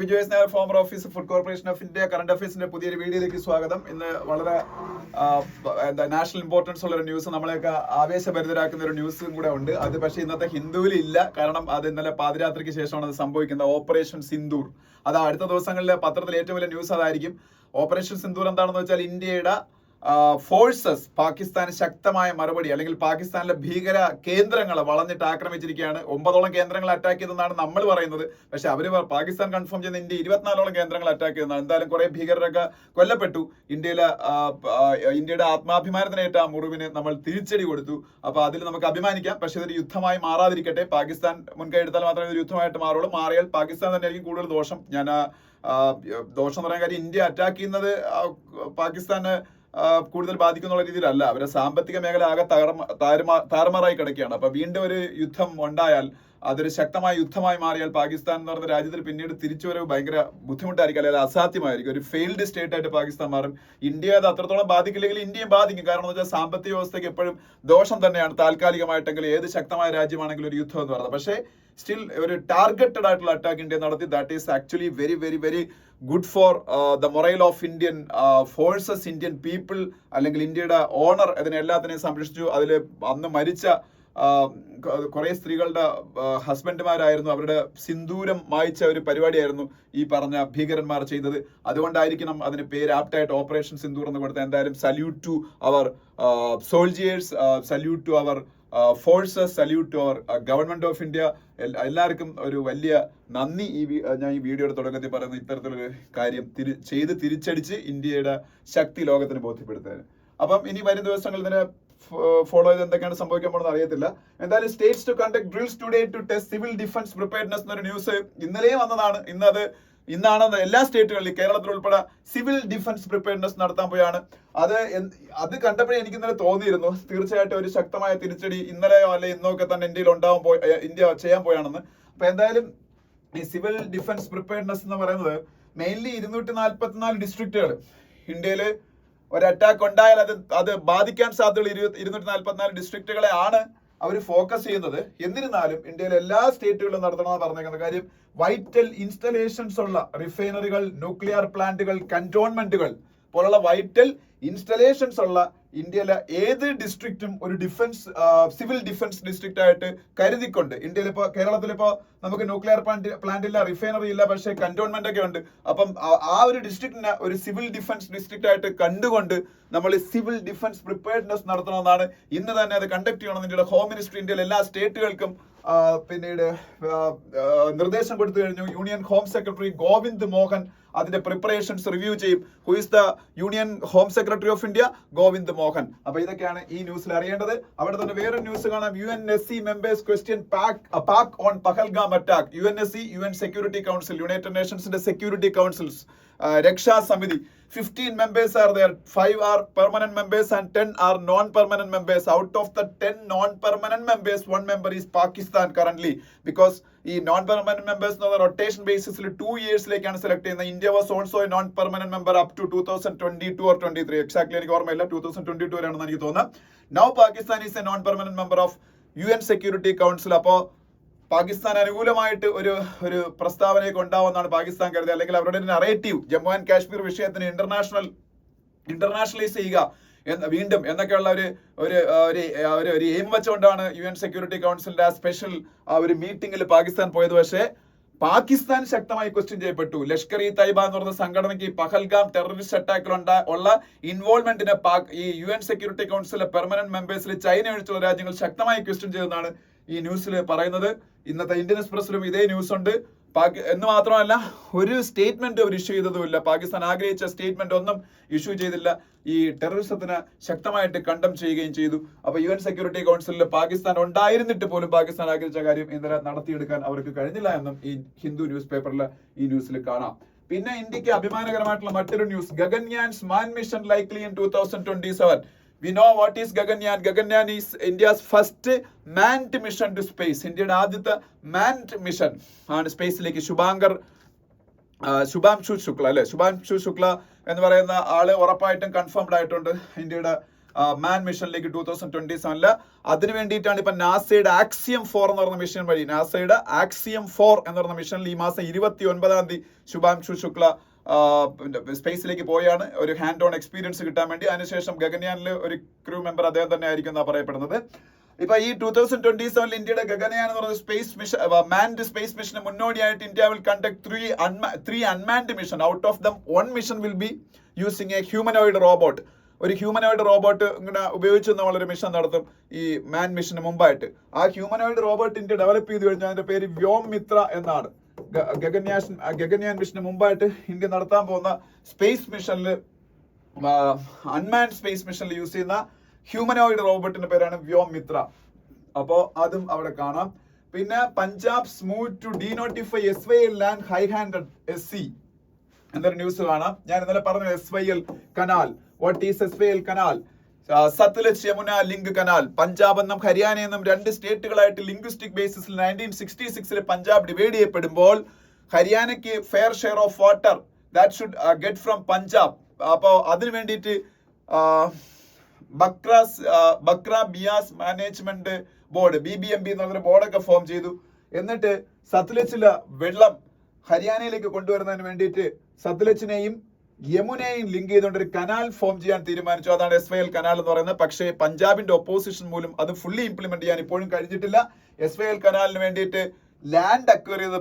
Biju S Nair, former officer food corporation of India. Current അഫയേഴ്സിന്റെ പുതിയൊരു വീഡിയോയിലേക്ക് സ്വാഗതം. ഇന്ന് വളരെ നാഷണൽ ഇമ്പോർട്ടൻസ് ഉള്ള ഒരു ന്യൂസ്, നമ്മളെയൊക്കെ ആവേശഭരിതരാക്കുന്ന ഒരു ന്യൂസും കൂടെ ഉണ്ട്. അത് പക്ഷേ ഇന്നത്തെ ഹിന്ദുവിൽ ഇല്ല, കാരണം അത് ഇന്നലെ പാതിരാത്രിക്ക് ശേഷമാണ് അത് സംഭവിക്കുന്നത്. ഓപ്പറേഷൻ സിന്ദൂർ, അത് അടുത്ത ദിവസങ്ങളിൽ പത്രത്തിൽ ഏറ്റവും വലിയ ന്യൂസ് അതായിരിക്കും. ഓപ്പറേഷൻ സിന്ദൂർ എന്താണെന്ന് വെച്ചാൽ ഇന്ത്യയുടെ ഫോഴ്സസ് പാകിസ്ഥാന് ശക്തമായ മറുപടി, അല്ലെങ്കിൽ പാകിസ്ഥാനിലെ ഭീകര കേന്ദ്രങ്ങൾ വളഞ്ഞിട്ട് ആക്രമിച്ചിരിക്കുകയാണ്. 9ഓളം കേന്ദ്രങ്ങൾ അറ്റാക്ക് ചെയ്തെന്നാണ് നമ്മൾ പറയുന്നത്. പക്ഷെ അവര് പാകിസ്ഥാൻ കൺഫേം ചെയ്യുന്ന ഇന്ത്യ 24ഓളം കേന്ദ്രങ്ങൾ അറ്റാക്ക് ചെയ്തതാണ്. എന്തായാലും കുറെ ഭീകരരൊക്കെ കൊല്ലപ്പെട്ടു. ഇന്ത്യയുടെ ആത്മാഭിമാനത്തിനേറ്റ ആ മുറിവിന് നമ്മൾ തിരിച്ചടി കൊടുത്തു. അപ്പൊ അതിൽ നമുക്ക് അഭിമാനിക്കാം. പക്ഷെ ഇതൊരു യുദ്ധമായി മാറാതിരിക്കട്ടെ. പാകിസ്ഥാൻ മുൻകൈ എടുത്താൽ മാത്രമേ ഇതൊരു യുദ്ധമായിട്ട് മാറുള്ളൂ. മാറിയാൽ പാകിസ്ഥാൻ തന്നെയായിരിക്കും കൂടുതൽ ദോഷം. ദോഷം എന്ന് പറയാൻ കാര്യം, ഇന്ത്യ അറ്റാക്ക് ചെയ്യുന്നത് പാകിസ്ഥാന് കൂടുതൽ ബാധിക്കുന്നുള്ള രീതിയിലല്ല. അവരുടെ സാമ്പത്തിക മേഖല ആകെ താറുമാറായി കിടക്കുകയാണ്. അപ്പൊ വീണ്ടും ഒരു യുദ്ധം ഉണ്ടായാൽ, അതൊരു ശക്തമായ യുദ്ധമായി മാറിയാൽ പാകിസ്ഥാൻ എന്ന് പറഞ്ഞ രാജ്യത്തിൽ പിന്നീട് തിരിച്ചുവരവ് ഭയങ്കര ബുദ്ധിമുട്ടായിരിക്കും, അല്ലെങ്കിൽ അസാധ്യമായിരിക്കും. ഒരു ഫെയിൽഡ് സ്റ്റേറ്റ് ആയിട്ട് പാകിസ്ഥാൻ മാറും. ഇന്ത്യ അത് അത്രത്തോളം ബാധിക്കില്ലെങ്കിൽ ഇന്ത്യയും ബാധിക്കും. കാരണം എന്ന് വെച്ചാൽ സാമ്പത്തിക വ്യവസ്ഥയ്ക്ക് എപ്പോഴും ദോഷം തന്നെയാണ്. താൽക്കാലികമായിട്ടെങ്കിലും ഏത് ശക്തമായ രാജ്യമാണെങ്കിലും ഒരു യുദ്ധം എന്ന് പറയുന്നത്. പക്ഷേ സ്റ്റിൽ ഒരു ടാർഗറ്റഡ് ആയിട്ടുള്ള അറ്റാക്ക് ഇന്ത്യ നടത്തി. That is actually very very very good for the morale of Indian forces, Indian people, അല്ലെങ്കിൽ ഇന്ത്യയുടെ ഓണർ. ഇതിനെ എല്ലാത്തിനെയും സംരക്ഷിച്ചു. അതിൽ അന്ന് മരിച്ച കുറെ സ്ത്രീകളുടെ ഹസ്ബൻഡുമാരായിരുന്നു. അവരുടെ സിന്ദൂരം മായ്ച്ച ഒരു പരിപാടിയായിരുന്നു ഈ പറഞ്ഞ ഭീകരന്മാർ ചെയ്തത്. അതുകൊണ്ടായിരിക്കണം അതിന് പേര് ആപ്റ്റായിട്ട് ഓപ്പറേഷൻ സിന്ദൂർ എന്ന് കൊടുത്തത്. എന്തായാലും salute to our soldiers, salute to our forces, salute to our government of India. എല്ലാവർക്കും ഒരു വലിയ നന്ദി. ഞാൻ ഈ വീഡിയോയുടെ തുടക്കത്തിൽ പറയുന്ന ഇത്തരത്തിലൊരു കാര്യം തിരിച്ചടിച്ച് ഇന്ത്യയുടെ ശക്തി ലോകത്തിന് ബോധ്യപ്പെടുത്താൻ. അപ്പം ഇനി വരും ദിവസങ്ങൾ ഇതിനെ ഫോളോ ചെയ്ത് എന്തൊക്കെയാണ് സംഭവിക്കാൻ പോകുന്നത് അറിയത്തില്ല. എന്തായാലും states to conduct drills today to test civil defence preparedness എന്നൊരു ന്യൂസ് ഇന്നലെയും വന്നതാണ്. ഇന്നാണ് എല്ലാ സ്റ്റേറ്റുകളിലും, കേരളത്തിൽ ഉൾപ്പെടെ സിവിൽ ഡിഫൻസ് പ്രിപ്പയർനെസ് നടത്താൻ പോയാണ്. അത് കണ്ടപ്പോഴേ എനിക്ക് ഇന്നലെ തോന്നിയിരുന്നു, തീർച്ചയായിട്ടും ഒരു ശക്തമായ തിരിച്ചടി ഇന്നലെയോ അല്ലെ ഇന്നോ ഒക്കെ തന്നെ ഇന്ത്യ ചെയ്യാൻ പോയാണെന്ന്. അപ്പൊ എന്തായാലും ഈ സിവിൽ ഡിഫൻസ് പ്രിപ്പയർനെസ് എന്ന് പറയുന്നത് മെയിൻലി 244 ഡിസ്ട്രിക്റ്റുകൾ. ഇന്ത്യയില് ഒരു അറ്റാക്ക് ഉണ്ടായാൽ അത് ബാധിക്കാൻ സാധ്യതയുള്ള 244 ഡിസ്ട്രിക്റ്റുകളെ ആണ് അവർ ഫോക്കസ് ചെയ്യുന്നത്. എന്നിരുന്നാലും ഇന്ത്യയിലെ എല്ലാ സ്റ്റേറ്റുകളിലും നടത്തണമെന്ന് പറഞ്ഞേക്കുന്ന കാര്യം, വൈറ്റൽ ഇൻസ്റ്റലേഷൻസ് ഉള്ള റിഫൈനറികൾ, ന്യൂക്ലിയർ പ്ലാന്റുകൾ, കന്റോൺമെന്റുകൾ പോലുള്ള വൈറ്റൽ ഇൻസ്റ്റലേഷൻസ് ഉള്ള ഇന്ത്യയിലെ ഏത് ഡിസ്ട്രിക്റ്റും ഒരു സിവിൽ ഡിഫൻസ് ഡിസ്ട്രിക്റ്റ് ആയിട്ട് കരുതിക്കൊണ്ട്, ഇന്ത്യയിലിപ്പോ കേരളത്തിലിപ്പോ നമുക്ക് ന്യൂക്ലിയർ പ്ലാന്റ് ഇല്ല, റിഫൈനറി ഇല്ല, പക്ഷേ കന്റോൺമെന്റ് ഒക്കെ ഉണ്ട്. അപ്പം ആ ഒരു ഡിസ്ട്രിക്റ്റിനെ ഒരു സിവിൽ ഡിഫൻസ് ഡിസ്ട്രിക്റ്റ് ആയിട്ട് കണ്ടുകൊണ്ട് നമ്മൾ സിവിൽ ഡിഫൻസ് പ്രിപ്പയർഡ്നെസ് നടത്തണമെന്നാണ്. ഇന്ന് തന്നെ അത് കണ്ടക്ട് ചെയ്യണമെന്ന് ഇന്ത്യയുടെ ഹോം മിനിസ്ട്രി ഇന്ത്യയിലെ എല്ലാ സ്റ്റേറ്റുകൾക്കും പിന്നീട് നിർദ്ദേശം കൊടുത്തു കഴിഞ്ഞു. Union home secretary Govind Mohan അതിന്റെ പ്രിപ്പറേഷൻസ് റിവ്യൂ ചെയ്യും. Who is the union home secretary of India? Govind Mohan. അപ്പൊ ഇതൊക്കെയാണ് ഈ ന്യൂസിൽ അറിയേണ്ടത്. അവിടെ തന്നെ വേറെ ന്യൂസ് കാണാം. UNSC members question Pak on Pahalgam attack. UNSC, UN security council, united നേഷൻസിന്റെ സെക്യൂരിറ്റി കൗൺസിൽസ്, രക്ഷാ സമിതി. 15 members are there. 5 are permanent members and 10 are non-permanent members. Out of the 10 non-permanent members, 1 member is Pakistan currently, because ഈ non permanent members എന്ന് പറഞ്ഞ rotation ബേസിസിൽ 2 yearsലേക്കാണ് select ചെയ്യുന്നത്. India was also a non permanent member up to 2022 or 23. Exactly എനിക്ക് ഓർമ്മയില്ല, 2022 വരെയാണെന്ന് എനിക്ക് തോന്നുന്നത്. Now Pakistan is a non permanent member of UN security council. അപ്പോ പാകിസ്ഥാൻ അനുകൂലമായിട്ട് ഒരു പ്രസ്താവനയൊക്കെ ഉണ്ടാവുമെന്നാണ് പാകിസ്ഥാൻ കരുതിയത്. അല്ലെങ്കിൽ അവരുടെ നറേറ്റീവ് ജമ്മു ആൻഡ് കാശ്മീർ വിഷയത്തിന് ഇന്റർനാഷണലൈസ് ചെയ്യുക വീണ്ടും എന്നൊക്കെയുള്ള ഒരു എയിം വെച്ചുകൊണ്ടാണ് UN സെക്യൂരിറ്റി കൗൺസിലിന്റെ സ്പെഷ്യൽ ഒരു മീറ്റിംഗിൽ പാകിസ്ഥാൻ പോയത്. പക്ഷേ പാകിസ്ഥാൻ ശക്തമായി ക്വസ്റ്റ്യൻ ചെയ്യപ്പെട്ടു. ലഷ്കർ ഇ തൈബ എന്ന് പറയുന്ന സംഘടനയ്ക്ക് പഹൽഗാം ടെററിസ്റ്റ് അറ്റാക്കിൽ ഉള്ള ഇൻവോൾവ്മെന്റിനെ ഈ UN സെക്യൂരിറ്റി കൗൺസിലിലെ പെർമനന്റ് മെമ്പേഴ്സിൽ ചൈന ഒഴിച്ചുള്ള രാജ്യങ്ങൾ ശക്തമായി ക്വസ്റ്റ്യൻ ചെയ്തെന്നാണ് ഈ ന്യൂസിൽ പറയുന്നത്. ഇന്നത്തെ ഇന്ത്യൻ എക്സ്പ്രസിലും ഇതേ ന്യൂസ് ഉണ്ട്. എന്ന് മാത്രമല്ല, ഒരു സ്റ്റേറ്റ്മെന്റ് അവർ ഇഷ്യൂ ചെയ്തതുമില്ല. പാകിസ്ഥാൻ ആഗ്രഹിച്ച സ്റ്റേറ്റ്മെന്റ് ഒന്നും ഇഷ്യൂ ചെയ്തില്ല. ഈ ടെററിസത്തിനെ ശക്തമായിട്ട് കണ്ടം ചെയ്യുകയും ചെയ്തു. അപ്പൊ UN സെക്യൂരിറ്റി കൗൺസിലിൽ പാകിസ്ഥാൻ ഉണ്ടായിരുന്നിട്ട് പോലും പാകിസ്ഥാൻ ആഗ്രഹിച്ച കാര്യം ഇന്നലെ നടത്തിയെടുക്കാൻ അവർക്ക് കഴിഞ്ഞില്ല എന്നും ഈ ഹിന്ദു ന്യൂസ് പേപ്പറിൽ ഈ ന്യൂസിൽ കാണാം. പിന്നെ ഇന്ത്യക്ക് അഭിമാനകരമായിട്ടുള്ള മറ്റൊരു news, Gaganyaan's man mission likely in 2027. We know what is Gaganyaan. Gaganyaan is India's first manned mission to space. ഇന്ത്യയുടെ ആദ്യത്തെ മാൻഡ് മിഷൻ ആണ് സ്പേസിലേക്ക്. ശുഭാംശു ശുക്ല എന്ന് പറയുന്ന ആള് ഉറപ്പായിട്ടും കൺഫേംഡ് ആയിട്ടുണ്ട്. ഇന്ത്യയുടെ മാൻ മിഷനിലേക്ക് 2027. അതിന് വേണ്ടിയിട്ടാണ് ഇപ്പൊ നാസയുടെ ആക്സിയം 4 എന്ന് പറയുന്ന മിഷൻ വഴി, നാസയുടെ ആക്സിയം 4 എന്ന് പറയുന്ന മിഷനിൽ ഈ മാസം 29 ശുഭാംശു ശുക്ല സ്പേസിലേക്ക് പോയാണ് ഒരു ഹാൻഡ് ഓൺ എക്സ്പീരിയൻസ് കിട്ടാൻ വേണ്ടി. അതിനുശേഷം ഗഗൻയാനിൽ ഒരു ക്രൂ മെമ്പർ അദ്ദേഹം തന്നെ ആയിരിക്കും എന്നാണ് പറയപ്പെടുന്നത്. ഇപ്പൊ ഈ 2027 ഇന്ത്യയുടെ ഗഗൻയാൻ എന്ന് പറയുന്ന സ്പേസ് മിഷൻ, മാൻഡ് സ്പേസ് മിഷന് മുന്നോടിയായിട്ട് India will conduct three unmanned mission. Out of them 1 mission will be using A humanoid robot. ഒരു ഹ്യൂമനോയിഡ് റോബോട്ട് ഇങ്ങനെ ഉപയോഗിച്ച് നമ്മളൊരു മിഷൻ നടത്തും ഈ മാൻ മിഷന് മുമ്പായിട്ട്. ആ ഹ്യൂമനോയിഡ് റോബോട്ട് ഇന്ത്യ ഡെവലപ്പ് ചെയ്ത് കഴിഞ്ഞാൽ അതിന്റെ പേര് വ്യോം മിത്ര എന്നാണ്. ഗഗൻയാൻ മിഷന് മുമ്പായിട്ട് ഇന്ത്യ നടത്താൻ പോകുന്ന സ്പേസ് മിഷനിൽ, അൺമാൻഡ് സ്പേസ് മിഷനിൽ യൂസ് ചെയ്യുന്ന ഹ്യൂമനോയിഡ് റോബോട്ടിന്റെ പേരാണ് വ്യോം മിത്ര. അപ്പോ അതും അവിടെ കാണാം. പിന്നെ Punjab move to denotify SYL land high handed SC എന്നൊരു ന്യൂസ് കാണാം. ഞാൻ ഇന്നലെ പറഞ്ഞു SYL canal. What is SYL canal? Sutlej Yamuna link canal. Punjab എന്നും ഹരിയാന എന്നും 2 സ്റ്റേറ്റുകളായിട്ട് ലിംഗ്വിസ്റ്റിക് ബേസിസിൽ 1966 പഞ്ചാബ് ഡിവൈഡ് ചെയ്യപ്പെടുമ്പോൾ ഹരിയാനയ്ക്ക് fair share of water that should get from Punjab. അപ്പോൾ അതിനു വേണ്ടിയിട്ട് ബക്ര ബിയാസ് മാനേജ്മെന്റ് ബോർഡ് BBMB എന്ന് പറഞ്ഞൊരു ബോർഡൊക്കെ ഫോം ചെയ്തു. എന്നിട്ട് സത്ലജിലെ വെള്ളം ഹരിയാനയിലേക്ക് കൊണ്ടുവരുന്നതിന് വേണ്ടിയിട്ട് സത്ലജിനെയും യമുനയെയും ലിങ്ക് ചെയ്തുകൊണ്ട് ഒരു കനാൽ ഫോം ചെയ്യാൻ തീരുമാനിച്ചു. അതാണ് SYL കനാൽ എന്ന് പറയുന്നത്. പക്ഷേ പഞ്ചാബിന്റെ ഒപ്പോസിഷൻ മൂലം അത് ഫുള്ളി ഇംപ്ലിമെന്റ് ചെയ്യാൻ ഇപ്പോഴും കഴിഞ്ഞിട്ടില്ല. SYL കനാലിന് വേണ്ടിയിട്ട് ലാൻഡ് അക്വയർ ചെയ്ത്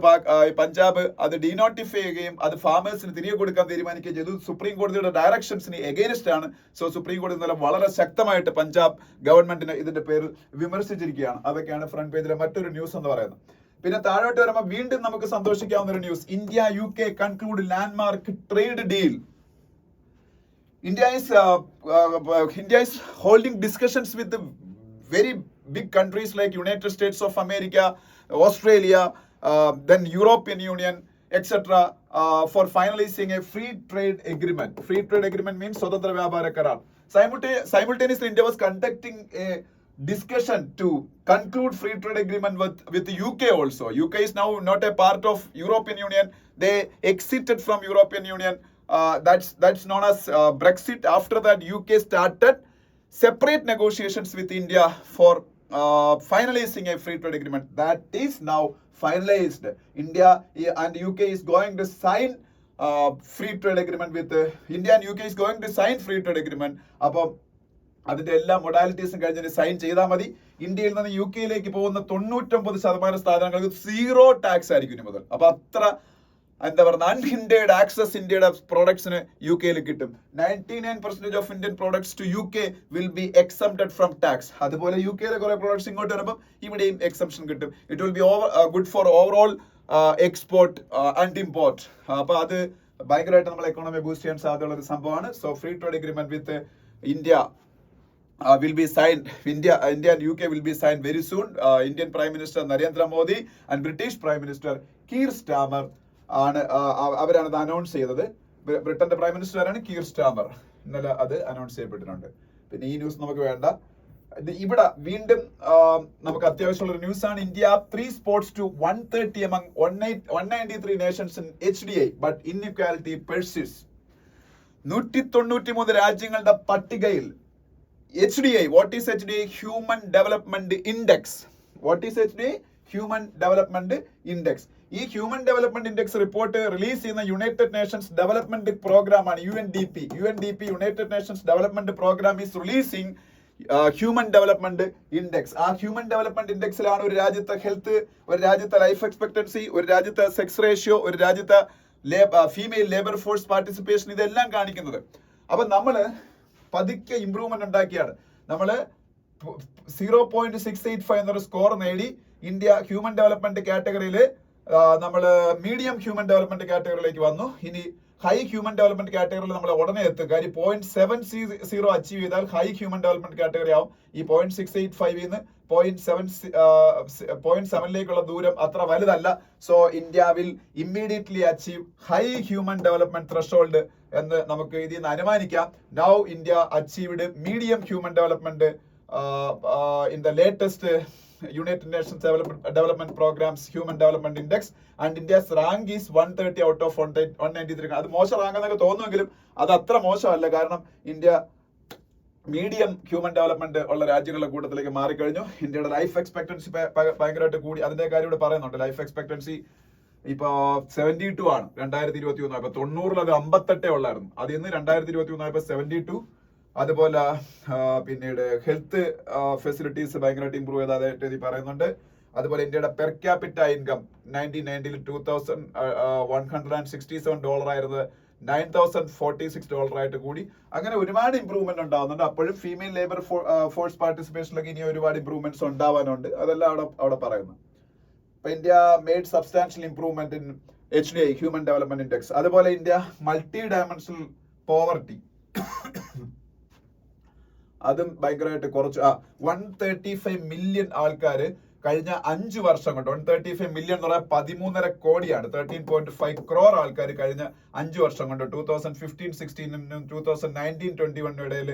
പഞ്ചാബ് അത് ഡീനോട്ടിഫൈ ചെയ്യുകയും അത് ഫാമേഴ്സിന് തിരികെ കൊടുക്കാൻ തീരുമാനിക്കുകയും ചെയ്തു. സുപ്രീം കോടതിയുടെ ഡയറക്ഷൻസിന് എഗെയിൻസ്റ്റ് ആണ്. സോ സുപ്രീം കോടതി ഇന്നലെ വളരെ ശക്തമായിട്ട് പഞ്ചാബ് ഗവൺമെന്റിന് ഇതിന്റെ പേരിൽ വിമർശിച്ചിരിക്കുകയാണ്. അതൊക്കെയാണ് ഫ്രണ്ട് പേജിലെ മറ്റൊരു ന്യൂസ് എന്ന് പറയുന്നത്. പിന്നെ താഴോട്ട് വരുമ്പോൾ വീണ്ടും നമുക്ക് സന്തോഷിക്കാവുന്ന ഒരു news. India UK conclude landmark trade deal. India is holding discussions with the very big countries like United States of America, Australia, then European Union, etc. For finalizing a free trade agreement. Free trade agreement means Swatantra Vyapara Karar. Simultaneously, India was conducting a discussion to conclude free trade agreement with the UK also. UK is now not a part of European Union. They exited from European Union. That's known as Brexit. After that, UK started separate negotiations with India for finalizing a free trade agreement. That is now finalized. India and UK is going to sign free trade agreement with India and UK is going to sign free trade agreement. അപ്പോൾ അതിന്റെ എല്ലാ മൊഡാലിറ്റീസും കഴിഞ്ഞ് sign ചെയ്താൽ മതി. ഇന്ത്യയിൽ നിന്ന് UK യിലേക്ക് പോകുന്ന 99% സ്ഥാപനങ്ങൾക്ക് 0 ടാക്സ് ആയിരിക്കും ഇനി മുതൽ. അപ്പൊ അത്ര എന്താ പറയുക, അൺഹിൻഡേഡ് ആക്സസ് ഇന്ത്യയുടെ പ്രോഡക്ട്സിന് UK യിൽ കിട്ടും. 99% of Indian products to UK will be exempted from tax. അതുപോലെ UK യിലെ കുറെ പ്രോഡക്ട്സ് ഇങ്ങോട്ട് വരുമ്പോൾ ഇവിടെയും എക്സംപ്ഷൻ കിട്ടും. It will be good for overall export and import. അപ്പൊ അത് ഭയങ്കരമായിട്ട് നമ്മളെ എക്കോണമി ബൂസ്റ്റ് ചെയ്യാൻ സാധ്യതയുള്ള ഒരു സംഭവമാണ്. So free trade agreement with India will be signed. India and UK will be signed very soon. Indian Prime Minister Narendra Modi and British Prime Minister Keir Starmer അവരാണ് അത് അനൗൺസ് ചെയ്തത്. ബ്രിട്ടന്റെ prime minister ആരാണ്? കീർ Starmer. ഇന്നലെ അത് announce ചെയ്യപ്പെട്ടിട്ടുണ്ട്. പിന്നെ ഈ ന്യൂസ് നമുക്ക് വേണ്ട. ഇവിടെ വീണ്ടും നമുക്ക് അത്യാവശ്യമുള്ള ഒരു ന്യൂസ് ആണ്. India 3 spots to 130 among 193 nations in HDI, but inequality persists. 193 രാജ്യങ്ങളുടെ പട്ടികയിൽ HDI, what is HDI? Human Development Index. What is HDI? Human Development Index. ഈ human development index report release ചെയ്യുന്ന യുണൈറ്റഡ് നേഷൻസ് ഡെവലപ്മെന്റ് പ്രോഗ്രാം ആണ് UNDP. United nations development programme is releasing human development index. ആ human development ഇൻഡെക്സിലാണ് ഒരു രാജ്യത്തെ health, ഒരു രാജ്യത്തെ life expectancy, ഒരു രാജ്യത്തെ സെക്സ് റേഷ്യോ, ഒരു രാജ്യത്തെ ഫീമെയിൽ ലേബർ ഫോഴ്സ് പാർട്ടിസിപ്പേഷൻ, ഇതെല്ലാം കാണിക്കുന്നത്. അപ്പൊ നമ്മള് പതുക്കെ ഇംപ്രൂവ്മെന്റ് ഉണ്ടാക്കിയാണ്. നമ്മള് 0.685 എന്നൊരു സ്കോർ നേടി ഇന്ത്യ ഹ്യൂമൻ ഡെവലപ്മെന്റ് കാറ്റഗറിയിൽ നമ്മൾ മീഡിയം ഹ്യൂമൻ ഡെവലപ്മെന്റ് കാറ്റഗറിയിലേക്ക് വന്നു. ഇനി ഹൈ ഹ്യൂമൻ ഡെവലപ്മെന്റ് കാറ്റഗറിയിൽ നമ്മൾ ഉടനെ എത്തും. കാര്യം 0.70 അച്ചീവ് ചെയ്താൽ ഹൈ ഹ്യൂമൻ ഡെവലപ്മെന്റ് കാറ്റഗറി ആവും. ഈ 0.685 നിന്ന് 0.7ലേക്കുള്ള ദൂരം അത്ര വലുതല്ല. So India will immediately achieve high human development threshold എന്ന് നമുക്ക് ഇതിൽ നിന്ന് അനുമാനിക്കാം. Now India achieved medium human development in the latest United Nations Development Program's Human Development Index, and India's rank is 130 out of 193. അത് മോശം rank എന്നൊക്കെ തോന്നുമെങ്കിലും അത് അത്ര മോശമല്ല. കാരണം ഇന്ത്യ മീഡിയം ഹ്യൂമൻ ഡെവലപ്മെന്റ് ഉള്ള രാജ്യങ്ങളുടെ കൂട്ടത്തിലേക്ക് മാറിക്കഴിഞ്ഞു. ഇന്ത്യയുടെ ലൈഫ് എക്സ്പെക്ടൻസി ഭയങ്കരമായിട്ട് കൂടി. അതിന്റെ കാര്യം ഇവിടെ പറയുന്നുണ്ട്. ലൈഫ് എക്സ്പെക്ടൻസി ഇപ്പൊ 72 ആണ് 2021. അപ്പൊ 90 അത് 58 ഉള്ളായിരുന്നു. അത് ഇന്ന് 2021 ഇപ്പൊ 72. അതുപോലെ പിന്നീട് ഹെൽത്ത് ഫെസിലിറ്റീസ് ഭയങ്കരമായിട്ട് ഇമ്പ്രൂവ് ചെയ്തതായിട്ട് ഇത് പറയുന്നുണ്ട്. അതുപോലെ ഇന്ത്യയുടെ പെർ ക്യാപിറ്റ ഇൻകം 1990 $2,167 ആയിരുന്നത് $9,046 ആയിട്ട് കൂടി. അങ്ങനെ ഒരുപാട് ഇമ്പ്രൂവ്മെന്റ് ഉണ്ടാവുന്നുണ്ട്. അപ്പോഴും ഫീമെയിൽ ലേബർ ഫോഴ്സ് പാർട്ടിസിപ്പേഷനിലൊക്കെ ഇനി ഒരുപാട് ഇമ്പ്രൂവ്മെന്റ്സ് ഉണ്ടാവാനുണ്ട്. അതെല്ലാം അവിടെ പറയുന്നു. ഇപ്പൊ India made substantial improvement in HDI human development index. അതുപോലെ ഇന്ത്യ മൾട്ടി ഡയമെൻഷണൽ പോവർട്ടി അതും ഭയങ്കരമായിട്ട് കുറച്ച് 135 മില്യൺ ആൾക്കാര് കഴിഞ്ഞ 5 വർഷം കൊണ്ട് 135 മില്യൺ എന്ന് പറഞ്ഞാൽ 13.5 കോടിയാണ്. 13.5 crore ആൾക്കാർ കഴിഞ്ഞ 5 വർഷം കൊണ്ട് 2015-16 2019-21 ഇടയിൽ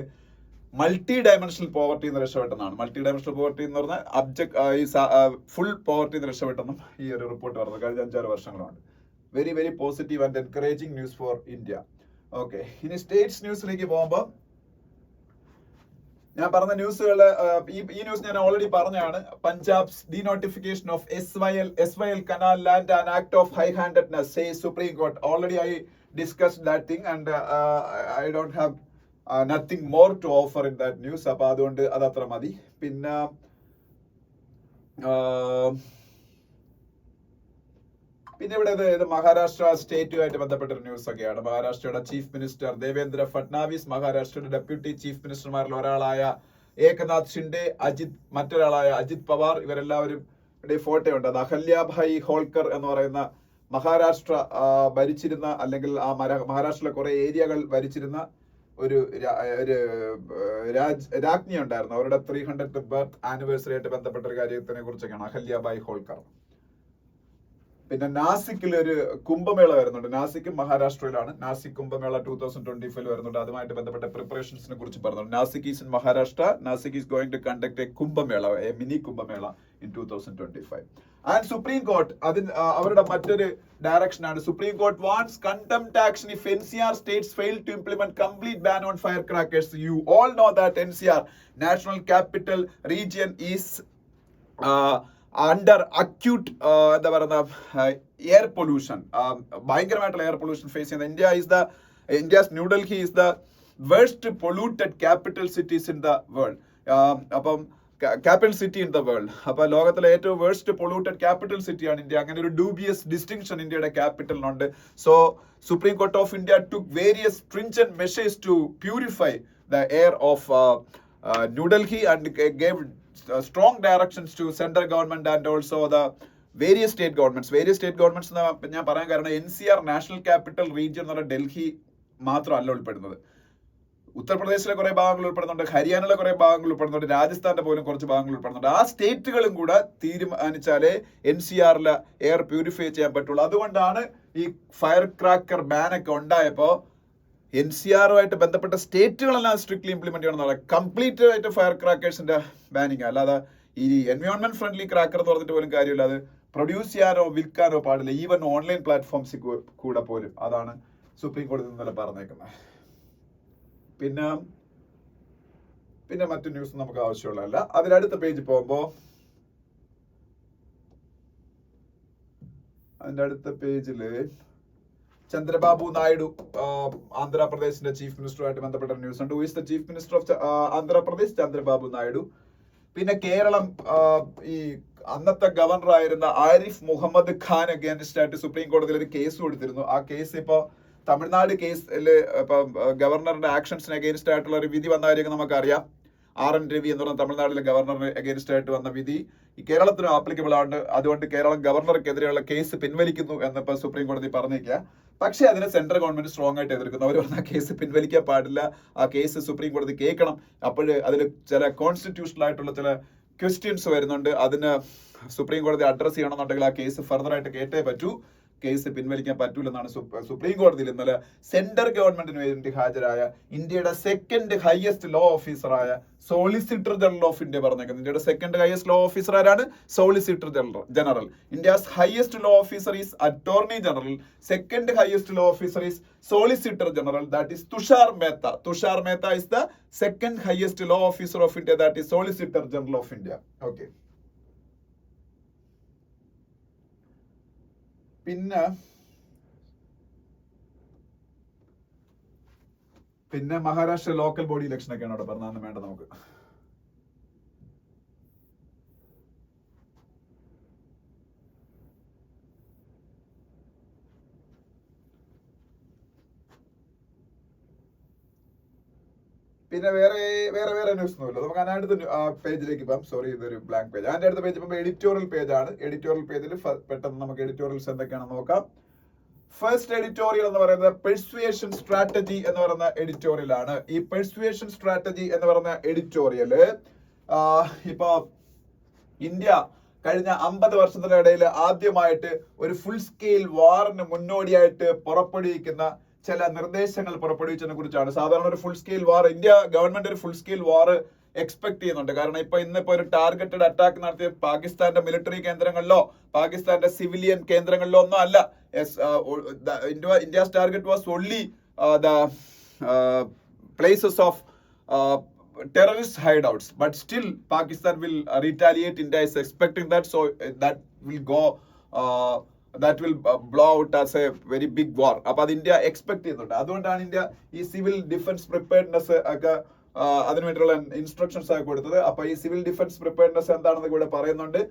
മൾട്ടി ഡയമെൻഷണൽ പോവർട്ടി എന്ന് രക്ഷപ്പെട്ടെന്നാണ്. മൾട്ടി ഡയമെൻഷണൽ പോവർട്ടി എന്ന് പറഞ്ഞാൽ ഫുൾ പോവർട്ടി എന്ന് രക്ഷപ്പെട്ടെന്നും ഈ ഒരു റിപ്പോർട്ട് പറഞ്ഞത് കഴിഞ്ഞ 5-6 വർഷങ്ങളുണ്ട്. Very very positive and encouraging news for India. Okay, ഇനി സ്റ്റേറ്റ്സ് ന്യൂസിലേക്ക് പോകുമ്പോൾ ഞാൻ പറഞ്ഞ ന്യൂസുകൾ ഈ ന്യൂസ് ഞാൻ ഓൾറെഡി പറഞ്ഞാണ്. Punjab's denotification of SYL canal land and act of high handedness say Supreme Court. Already I discussed that thing and I don't have nothing more to offer in that news. അപ്പൊ അതുകൊണ്ട് അതത്ര മതി. പിന്നെ ഇവിടെ ഇത് മഹാരാഷ്ട്ര സ്റ്റേറ്റുമായിട്ട് ബന്ധപ്പെട്ട ഒരു ന്യൂസ് ഒക്കെയാണ്. മഹാരാഷ്ട്രയുടെ ചീഫ് മിനിസ്റ്റർ ദേവേന്ദ്ര ഫഡ്നാവിസ്, മഹാരാഷ്ട്രയുടെ ഡെപ്യൂട്ടി ചീഫ് മിനിസ്റ്റർമാരിൽ ഒരാളായ ഏകനാഥ് ഷിൻഡെ, മറ്റൊരാളായ അജിത് പവാർ, ഇവരെല്ലാവരും ഫോട്ടോ ഉണ്ട്. അത് അഹല്യാഭായി ഹോൾക്കർ എന്ന് പറയുന്ന മഹാരാഷ്ട്ര ഭരിച്ചിരുന്ന, അല്ലെങ്കിൽ ആ മഹാരാഷ്ട്രയിലെ കുറെ ഏരിയകൾ ഭരിച്ചിരുന്ന ഒരു രാജ്ഞി ഉണ്ടായിരുന്നു. അവരുടെ 300th ബർത്ത് ആനിവേഴ്സറി ആയിട്ട് ബന്ധപ്പെട്ട ഒരു കാര്യത്തിനെ കുറിച്ചൊക്കെയാണ് അഹല്യാഭായി ഹോൾക്കർ. പിന്നെ നാസിക്കിൽ ഒരു കുംഭമേള വരുന്നുണ്ട്. നാസിക്കും മഹാരാഷ്ട്രയിലാണ്. നാസിക് കുംഭമേള 2025 വരുന്നുണ്ട്. അതുമായിട്ട് ബന്ധപ്പെട്ട പ്രിപ്പറേഷൻസിനെ കുറിച്ച് പറഞ്ഞിട്ടുണ്ട്. Nashik is in Maharashtra. Nashik is going to conduct A Kumbh Mela, A mini Kumbh Mela in 2025. And supreme court അവരുടെ മറ്റൊരു ഡയറക്ഷൻ ആണ്. Supreme court wants contempt action if NCR states fail to implement complete ban on firecrackers. You all know that NCR, National Capital Region, is under acute എന്താ പറയുന്ന air pollution, ഭയങ്കരമായിട്ടുള്ള air pollution face ചെയ്യുന്നത്. India's New Delhi is the worst polluted capital cities in the world. അപ്പം capital city in the world. അപ്പൊ ലോകത്തിലെ ഏറ്റവും worst polluted capital സിറ്റിയാണ് India. അങ്ങനെ ഒരു ഡ്യൂബിയസ് ഡിസ്റ്റിങ്ഷൻ ഇന്ത്യയുടെ ക്യാപിറ്റലിനുണ്ട്. So Supreme Court of India took various stringent measures to purify the air of New Delhi and gave strong directions to central government and also the various state governments. ഞാൻ പറയാൻ കാരണം NCR national capital region എന്ന് പറഞ്ഞാൽ ഡൽഹി മാത്രമല്ല ഉൾപ്പെടുന്നത്. ഉത്തർപ്രദേശിലെ കുറെ ഭാഗങ്ങൾ ഉൾപ്പെടുന്നുണ്ട്, ഹരിയാനയിലെ കുറെ ഭാഗങ്ങൾ ഉൾപ്പെടുന്നുണ്ട്, രാജസ്ഥാന്റെ പോലും കുറച്ച് ഭാഗങ്ങൾ ഉൾപ്പെടുന്നുണ്ട്. ആ സ്റ്റേറ്റുകളും കൂടെ തീരുമാനിച്ചാലേ NCRലെ എയർ പ്യൂരിഫൈ ചെയ്യാൻ പറ്റുള്ളൂ. അതുകൊണ്ടാണ് ഈ ഫയർ ക്രാക്കർ ബാനൊക്കെ ഉണ്ടായപ്പോ NCRുമായിട്ട് ബന്ധപ്പെട്ട സ്റ്റേറ്റുകളെല്ലാം സ്ട്രിക്ട്ലി ഇംപ്ലിമെന്റ് ചെയ്യണം എന്നുള്ള കംപ്ലീറ്റ് ആയിട്ട് ഫയർ ക്രാക്കേഴ്സിന്റെ ബാനിങ്. അല്ലാതെ ഈ എൻവയോൺമെന്റ് ഫ്രണ്ട്ലി ക്രാക്കർ എന്ന് പറഞ്ഞിട്ട് പോലും കാര്യമില്ല. അത് പ്രൊഡ്യൂസ് ചെയ്യാനോ വിൽക്കാനോ പാടില്ല, ഈവൻ ഓൺലൈൻ പ്ലാറ്റ്ഫോംസിൽ കൂടെ പോലും. അതാണ് സുപ്രീം കോടതി ഇന്നലെ പറഞ്ഞേക്കുന്നത്. പിന്നെ മറ്റു ന്യൂസ് നമുക്ക് ആവശ്യമുള്ളതല്ല. അതിലടുത്ത പേജ് പോകുമ്പോ അതിന്റെ അടുത്ത പേജില് ചന്ദ്രബാബു നായിഡു, ആന്ധ്രാപ്രദേശിന്റെ ചീഫ് മിനിസ്റ്ററുമായിട്ട് ബന്ധപ്പെട്ട ന്യൂസ് ഉണ്ട്. Who is the chief minister of Andhra Pradesh? Chandrababu Naidu. പിന്നെ കേരളം, ഈ അന്നത്തെ ഗവർണർ ആയിരുന്ന ആരിഫ് മുഹമ്മദ് ഖാൻ അഗേൻസ്റ്റ് ആയിട്ട് സുപ്രീം കോടതിയിൽ ഒരു കേസ് കൊടുത്തിരുന്നു. ആ കേസ് ഇപ്പൊ തമിഴ്നാട് കേസില് ഇപ്പൊ ഗവർണറുടെ ആക്ഷൻസിന് അഗേൻസ്റ്റ് ആയിട്ടുള്ള ഒരു വിധി വന്ന കാര്യം നമുക്കറിയാം. RN രവി എന്ന് പറഞ്ഞ തമിഴ്നാട്ടിലെ ഗവർണറിന് അഗേൻസ്റ്റ് ആയിട്ട് വന്ന വിധി ഈ കേരളത്തിനും ആപ്ലിക്കബിൾ ആണ്. അതുകൊണ്ട് കേരളം ഗവർണർക്കെതിരെയുള്ള കേസ് പിൻവലിക്കുന്നു എന്നിപ്പോ സുപ്രീം കോടതി പറഞ്ഞേക്കുക. പക്ഷെ അതിനെ സെൻട്രൽ ഗവൺമെന്റ് സ്ട്രോങ് ആയിട്ട് എതിർക്കുന്നു. അവർ പറഞ്ഞ കേസ് പിൻവലിക്കാൻ പാടില്ല, ആ കേസ് സുപ്രീം കോടതി കേൾക്കണം. അപ്പോഴ് അതിൽ ചില കോൺസ്റ്റിറ്റ്യൂഷണൽ ആയിട്ടുള്ള ചില ക്വസ്റ്റ്യൻസ് വരുന്നുണ്ട്. അതിന് സുപ്രീം കോടതി അഡ്രസ് ചെയ്യണമെന്നുണ്ടെങ്കിൽ ആ കേസ് ഫർദർ ആയിട്ട് കേട്ടേ പറ്റൂ. കേസ് പിൻവലിക്കാൻ പറ്റൂലെന്നാണ് സുപ്രീം കോടതിയിൽ ഇന്നലെ സെൻട്രൽ ഗവൺമെന്റിന് വേണ്ടി ഹാജരായ ഇന്ത്യയുടെ സെക്കൻഡ് ഹയസ്റ്റ് ലോ ഓഫീസറായ സോളിസിറ്റർ ജനറൽ ഓഫ് ഇന്ത്യ പറഞ്ഞേക്കുന്നത്. ഇന്ത്യയുടെ സെക്കൻഡ് ഹയസ്റ്റ് ലോ ഓഫീസർ ആരാണ്? Solicitor general. India's highest law officer is attorney general. Second highest law officer is solicitor general, that is Tushar Mehta. Tushar Mehta is the second highest law officer of India, that is solicitor general of India. Okay. പിന്നെ Maharashtra local body election ഒക്കെയാണ് അവിടെ പറഞ്ഞാൽ വേണ്ട നമുക്ക്. പിന്നെ വേറെ news ഒന്നുമില്ല. നമുക്ക് അതിനടുത്ത പേജിലേക്ക് പോകാം. സോറി, ഇതൊരു ബ്ലാങ്ക് പേജ്. അതിന്റെ അടുത്ത പേജ് ഇപ്പം എഡിറ്റോറിയൽ പേജാണ്. എഡിറ്റോറിയൽ പേജിൽ പെട്ടെന്ന് നമുക്ക് എഡിറ്റോറിയൽസ് എന്തൊക്കെയാണെന്ന് നോക്കാം. ഫസ്റ്റ് എഡിറ്റോറിയൽ എന്ന് പറയുന്നത് പെർസ്വേഷൻ സ്ട്രാറ്റജി എന്ന് പറയുന്ന എഡിറ്റോറിയൽ ആണ്. ഈ പെർസ്വേഷൻ സ്ട്രാറ്റജി എന്ന് പറയുന്ന എഡിറ്റോറിയല് ഇപ്പൊ ഇന്ത്യ കഴിഞ്ഞ 50 വർഷത്തിനിടയിൽ ആദ്യമായിട്ട് ഒരു ഫുൾ സ്കെയിൽ വാറിന് മുന്നോടിയായിട്ട് പുറപ്പെടുവിക്കുന്ന ചില നിർദ്ദേശങ്ങൾ പുറപ്പെടുവിച്ചതിനെ കുറിച്ചാണ്. സാധാരണ ഒരു ഫുൾ സ്കെയിൽ വാർ, ഇന്ത്യ ഗവൺമെന്റ് ഒരു ഫുൾ സ്കെയിൽ വാർ എക്സ്പെക്ട് ചെയ്യുന്നുണ്ട്. കാരണം ഇന്നിപ്പോ ഒരു ടാർഗറ്റഡ് അറ്റാക്ക് നടത്തിയ പാകിസ്ഥാന്റെ മിലിറ്ററി കേന്ദ്രങ്ങളിലോ പാകിസ്ഥാന്റെ സിവിലിയൻ കേന്ദ്രങ്ങളിലോ ഒന്നും അല്ല. India's target was only the places of terrorist hideouts, but still Pakistan will retaliate. India is expecting that, so that will blow out as a very big war. അപ്പൊ അത് India expect ചെയ്യുന്നുണ്ട്. അതുകൊണ്ടാണ് India ഈ civil defence preparedness ഒക്കെ അതിനു വേണ്ടിയുള്ള instructions ഒക്കെ കൊടുത്തത്. അപ്പൊ ഈ സിവിൽ ഡിഫൻസ് പ്രിപ്പയർനെസ് എന്താണെന്ന് ഇവിടെ പറയുന്നുണ്ട്.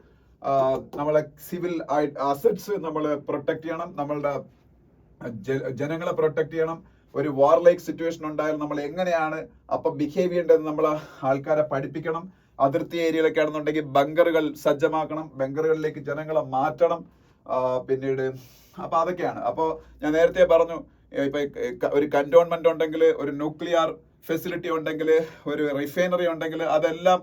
നമ്മളെ സിവിൽ അസറ്റ്സ് നമ്മൾ പ്രൊട്ടക്ട് ചെയ്യണം, നമ്മളുടെ ജനങ്ങളെ പ്രൊട്ടക്ട് ചെയ്യണം. ഒരു വാർ ലൈക്ക് സിറ്റുവേഷൻ ഉണ്ടായാലും നമ്മൾ എങ്ങനെയാണ് അപ്പൊ ബിഹേവ് ചെയ്യേണ്ടതെന്ന് നമ്മൾ ആൾക്കാരെ പഠിപ്പിക്കണം. അതിർത്തി ഏരിയയിലൊക്കെ ആണെന്നുണ്ടെങ്കിൽ ബങ്കറുകൾ സജ്ജമാക്കണം, ബങ്കറുകളിലേക്ക് ജനങ്ങളെ മാറ്റണം. പിന്നീട് അപ്പൊ അതൊക്കെയാണ്. അപ്പോ ഞാൻ നേരത്തെ പറഞ്ഞു, ഇപ്പൊ ഒരു കന്റോൺമെന്റ് ഉണ്ടെങ്കിൽ, ഒരു ന്യൂക്ലിയർ ഫെസിലിറ്റി ഉണ്ടെങ്കിൽ, ഒരു റിഫൈനറി ഉണ്ടെങ്കിൽ, അതെല്ലാം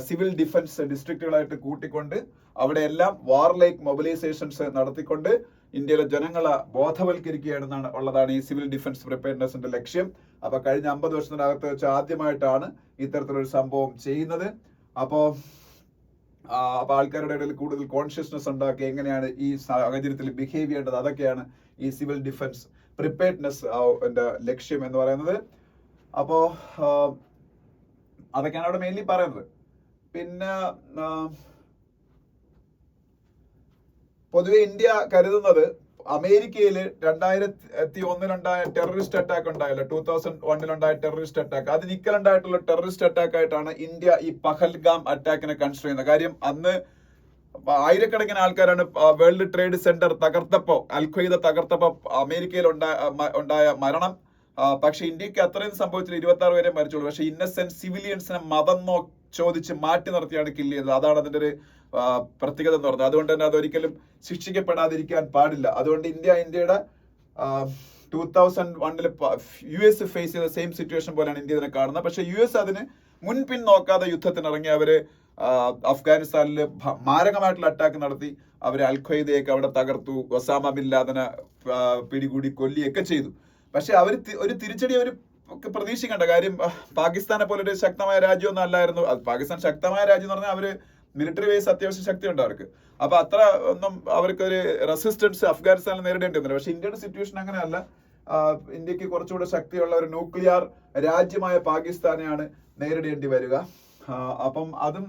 സിവിൽ ഡിഫൻസ് ഡിസ്ട്രിക്റ്റുകളായിട്ട് കൂട്ടിക്കൊണ്ട് അവിടെ എല്ലാം വാർ ലൈക്ക് മൊബിലൈസേഷൻസ് നടത്തിക്കൊണ്ട് ഇന്ത്യയിലെ ജനങ്ങളെ ബോധവൽക്കരിക്കുകയാണെന്നാണ് ഉള്ളതാണ് ഈ സിവിൽ ഡിഫൻസ് പ്രിപ്പയർനെസിന്റെ ലക്ഷ്യം. അപ്പൊ കഴിഞ്ഞ 50 വർഷത്തിനകത്ത് വെച്ച് ആദ്യമായിട്ടാണ് ഇത്തരത്തിലൊരു സംഭവം ചെയ്യുന്നത്. അപ്പോ ആൾക്കാരുടെ ഇടയിൽ കൂടുതൽ കോൺഷ്യസ്നെസ് ഉണ്ടാക്കി എങ്ങനെയാണ് ഈ സാഹചര്യത്തിൽ ബിഹേവ് ചെയ്യേണ്ടത്, അതൊക്കെയാണ് ഈ സിവിൽ ഡിഫൻസ് പ്രിപ്പയർനെസ് ലക്ഷ്യം എന്ന് പറയുന്നത്. അപ്പോ അതൊക്കെയാണ് അവിടെ മെയിൻലി പറയുന്നത്. പിന്നെ പൊതുവെ ഇന്ത്യ കരുതുന്നത് അമേരിക്കയിൽ 2001 ടെററിസ്റ്റ് അറ്റാക്ക് ഉണ്ടായല്ലോ, 2001 ടെററിസ്റ്റ് അറ്റാക്ക്, അതിന് ഇക്കലുണ്ടായിട്ടുള്ള ടെററിസ്റ്റ് അറ്റാക്ക് ആയിട്ടാണ് ഇന്ത്യ ഈ പഹൽഗാം അറ്റാക്കിനെ കൺസിഡർ ചെയ്യുന്നത്. കാര്യം അന്ന് ആയിരക്കണക്കിന് ആൾക്കാരാണ് വേൾഡ് ട്രേഡ് സെന്റർ തകർത്തപ്പോ, അൽഖ്വയ്ദ തകർത്തപ്പോ അമേരിക്കയിൽ ഉണ്ടായ മരണം. പക്ഷെ ഇന്ത്യക്ക് അത്രയും സംഭവിച്ചില്ല, 26 പേരെ മരിച്ചുള്ളൂ. പക്ഷെ ഇന്നസെന്റ് സിവിലിയൻസിനെ മതം ചോദിച്ച് മാറ്റി നിർത്തിയാണ് കില്ല് ചെയ്തത്. അതാണ് അതിന്റെ ഒരു പ്രത്യേകത എന്ന് പറഞ്ഞത്. അതുകൊണ്ട് തന്നെ അതൊരിക്കലും ശിക്ഷിക്കപ്പെടാതിരിക്കാൻ പാടില്ല. അതുകൊണ്ട് ഇന്ത്യയുടെ 2001 US ഫേസ് ചെയ്ത സെയിം സിറ്റുവേഷൻ പോലെയാണ് ഇന്ത്യ ഇതിനെ കാണുന്നത്. പക്ഷെ US അതിന് മുൻപിൻ നോക്കാതെ യുദ്ധത്തിനിറങ്ങി അവര് അഫ്ഗാനിസ്ഥാനിൽ മാരകമായിട്ടുള്ള അറ്റാക്ക് നടത്തി. അവര് അൽഖ്വയ്ദയൊക്കെ അവിടെ തകർത്തു, ഒസാമ ബിൻ ലാദനെ പിടികൂടി കൊല്ലിയൊക്കെ ചെയ്തു. പക്ഷെ അവർ ഒരു തിരിച്ചടി അവർ പ്രതീക്ഷിക്കേണ്ട കാര്യം, പാകിസ്ഥാനെ പോലെ ഒരു ശക്തമായ രാജ്യമൊന്നും അല്ലായിരുന്നു. പാകിസ്ഥാൻ ശക്തമായ രാജ്യം എന്ന് പറഞ്ഞാൽ അവര് മിലിറ്ററി വൈസ് അത്യാവശ്യം ശക്തിയുണ്ട് അവർക്ക്. അപ്പൊ അത്ര ഒന്നും അവർക്കൊരു റെസിസ്റ്റൻസ് അഫ്ഗാനിസ്ഥാനിൽ നേരിടേണ്ടി വന്നില്ല. പക്ഷെ ഇന്ത്യയുടെ സിറ്റുവേഷൻ അങ്ങനെയല്ല. ഇന്ത്യക്ക് കുറച്ചുകൂടെ ശക്തിയുള്ള ഒരു ന്യൂക്ലിയർ രാജ്യമായ പാകിസ്ഥാനെയാണ് നേരിടേണ്ടി വരിക. അപ്പം അതും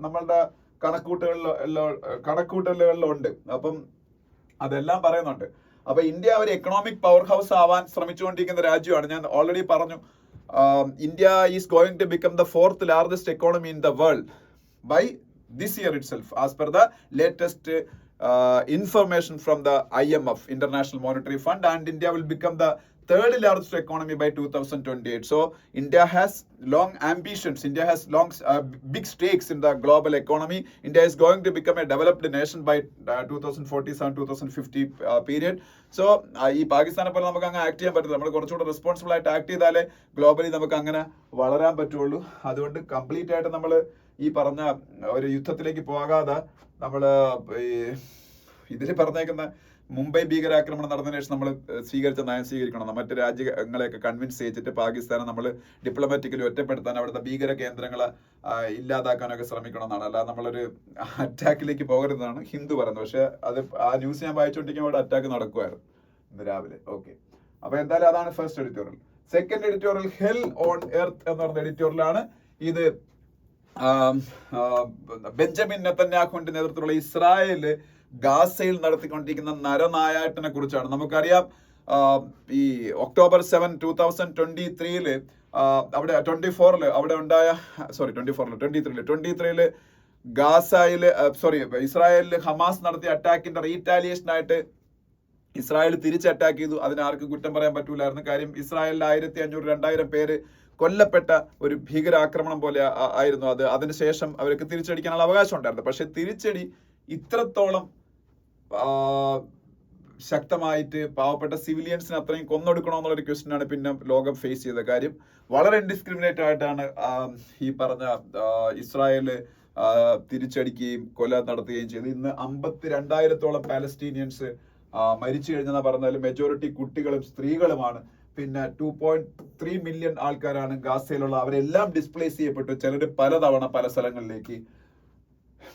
നമ്മളുടെ കണക്കൂട്ടലുകളിലുണ്ട്. അപ്പം അതെല്ലാം പറയുന്നുണ്ട്. അപ്പൊ ഇന്ത്യ ഒരു എക്കണോമിക് പവർ ഹൗസ് ആവാൻ ശ്രമിച്ചുകൊണ്ടിരിക്കുന്ന രാജ്യമാണ്. ഞാൻ ഓൾറെഡി പറഞ്ഞു, India is going to become the 4th largest economy in the world by this year itself, as per the latest information from the IMF, International Monetary Fund, and India will become the 3rd largest economy by 2028. So India has long ambitions. India has big stakes in the global economy. India is going to become a developed nation by 2047-2050 period. So ഈ പാകിസ്ഥാനെ പോലെ നമുക്ക് അങ്ങ് act ചെയ്യാൻ പറ്റില്ല. നമ്മൾ കുറച്ചുകൂടെ responsible ആയിട്ട് ആക്ട് ചെയ്താലേ ഗ്ലോബലി നമുക്ക് അങ്ങനെ വളരാൻ പറ്റുള്ളൂ. അതുകൊണ്ട് കംപ്ലീറ്റ് ആയിട്ട് നമ്മൾ ഈ പറഞ്ഞ ഒരു യുദ്ധത്തിലേക്ക് പോകാതെ നമ്മൾ ഇതിൽ പറഞ്ഞേക്കുന്ന മുംബൈ ഭീകരാക്രമണം നടന്നതിന് ശേഷം നമ്മൾ സ്വീകരിച്ച നയം സ്വീകരിക്കണം. മറ്റ് രാജ്യങ്ങളെയൊക്കെ കൺവിൻസ് ചെയ്തിട്ട് പാകിസ്ഥാനെ നമ്മൾ ഡിപ്ലോമാറ്റിക്കലി ഒറ്റപ്പെടുത്താൻ, അവിടുത്തെ ഭീകര കേന്ദ്രങ്ങളെ ഇല്ലാതാക്കാനൊക്കെ ശ്രമിക്കണം എന്നാണ്. അല്ലാതെ നമ്മളൊരു അറ്റാക്കിലേക്ക് പോകരുതെന്നാണ് ഹിന്ദു പറയുന്നത്. പക്ഷെ അത് ആ ന്യൂസ് ഞാൻ വായിച്ചുകൊണ്ടിരിക്കുമ്പോൾ അവിടെ അറ്റാക്ക് നടക്കുമായിരുന്നു ഇന്ന് രാവിലെ. ഓക്കെ, അപ്പൊ എന്തായാലും അതാണ് first editorial. Second editorial hell on earth എന്ന് പറഞ്ഞ എഡിറ്റോറിയലാണ്. ഇത് ബെഞ്ചമിൻ നെതന്യാഹുവിന്റെ നേതൃത്വത്തിലുള്ള ഇസ്രായേല് ഗാസയിൽ നടത്തിക്കൊണ്ടിരിക്കുന്ന നരനായാട്ടിനെ കുറിച്ചാണ്. നമുക്കറിയാം ഈ October 7, 2023 അവിടെ 24 അവിടെ ഉണ്ടായ 23 ഗാസയില് ഇസ്രായേലില് ഹമാസ് നടത്തിയ അറ്റാക്കിന്റെ റീറ്റാലിയേഷൻ ആയിട്ട് ഇസ്രായേൽ തിരിച്ച് അറ്റാക്ക് ചെയ്തു. അതിനാർക്കും കുറ്റം പറയാൻ പറ്റൂലായിരുന്നു. കാര്യം ഇസ്രായേലിൽ 1500-2000 പേര് കൊല്ലപ്പെട്ട ഒരു ഭീകരാക്രമണം പോലെ ആയിരുന്നു അത്. അതിനുശേഷം അവർക്ക് തിരിച്ചടിക്കാനുള്ള അവകാശം ഉണ്ടായിരുന്നു. പക്ഷെ തിരിച്ചടി ഇത്രത്തോളം ശക്തമായിട്ട് പാവപ്പെട്ട സിവിലിയൻസിന് അത്രയും കൊന്നൊടുക്കണോ എന്നുള്ളൊരു ക്വസ്റ്റ്യൻ ആണ് പിന്നെ ലോകം ഫേസ് ചെയ്ത കാര്യം. വളരെ ഇൻഡിസ്ക്രിമിനേറ്റ് ആയിട്ടാണ് ഈ പറഞ്ഞ ഇസ്രായേല് തിരിച്ചടിക്കുകയും കൊല നടത്തുകയും ചെയ്തു. ഇന്ന് 52,000-ഓളം പാലസ്റ്റീനിയൻസ് മരിച്ചു കഴിഞ്ഞെന്ന് പറഞ്ഞാലും മെജോറിറ്റി കുട്ടികളും സ്ത്രീകളുമാണ്. പിന്നെ 2.3 മില്യൺ ആൾക്കാരാണ് ഗാസയിലുള്ള. അവരെല്ലാം ഡിസ്പ്ലേസ് ചെയ്യപ്പെട്ടു. ചിലർ പലതവണ പല സ്ഥലങ്ങളിലേക്ക്.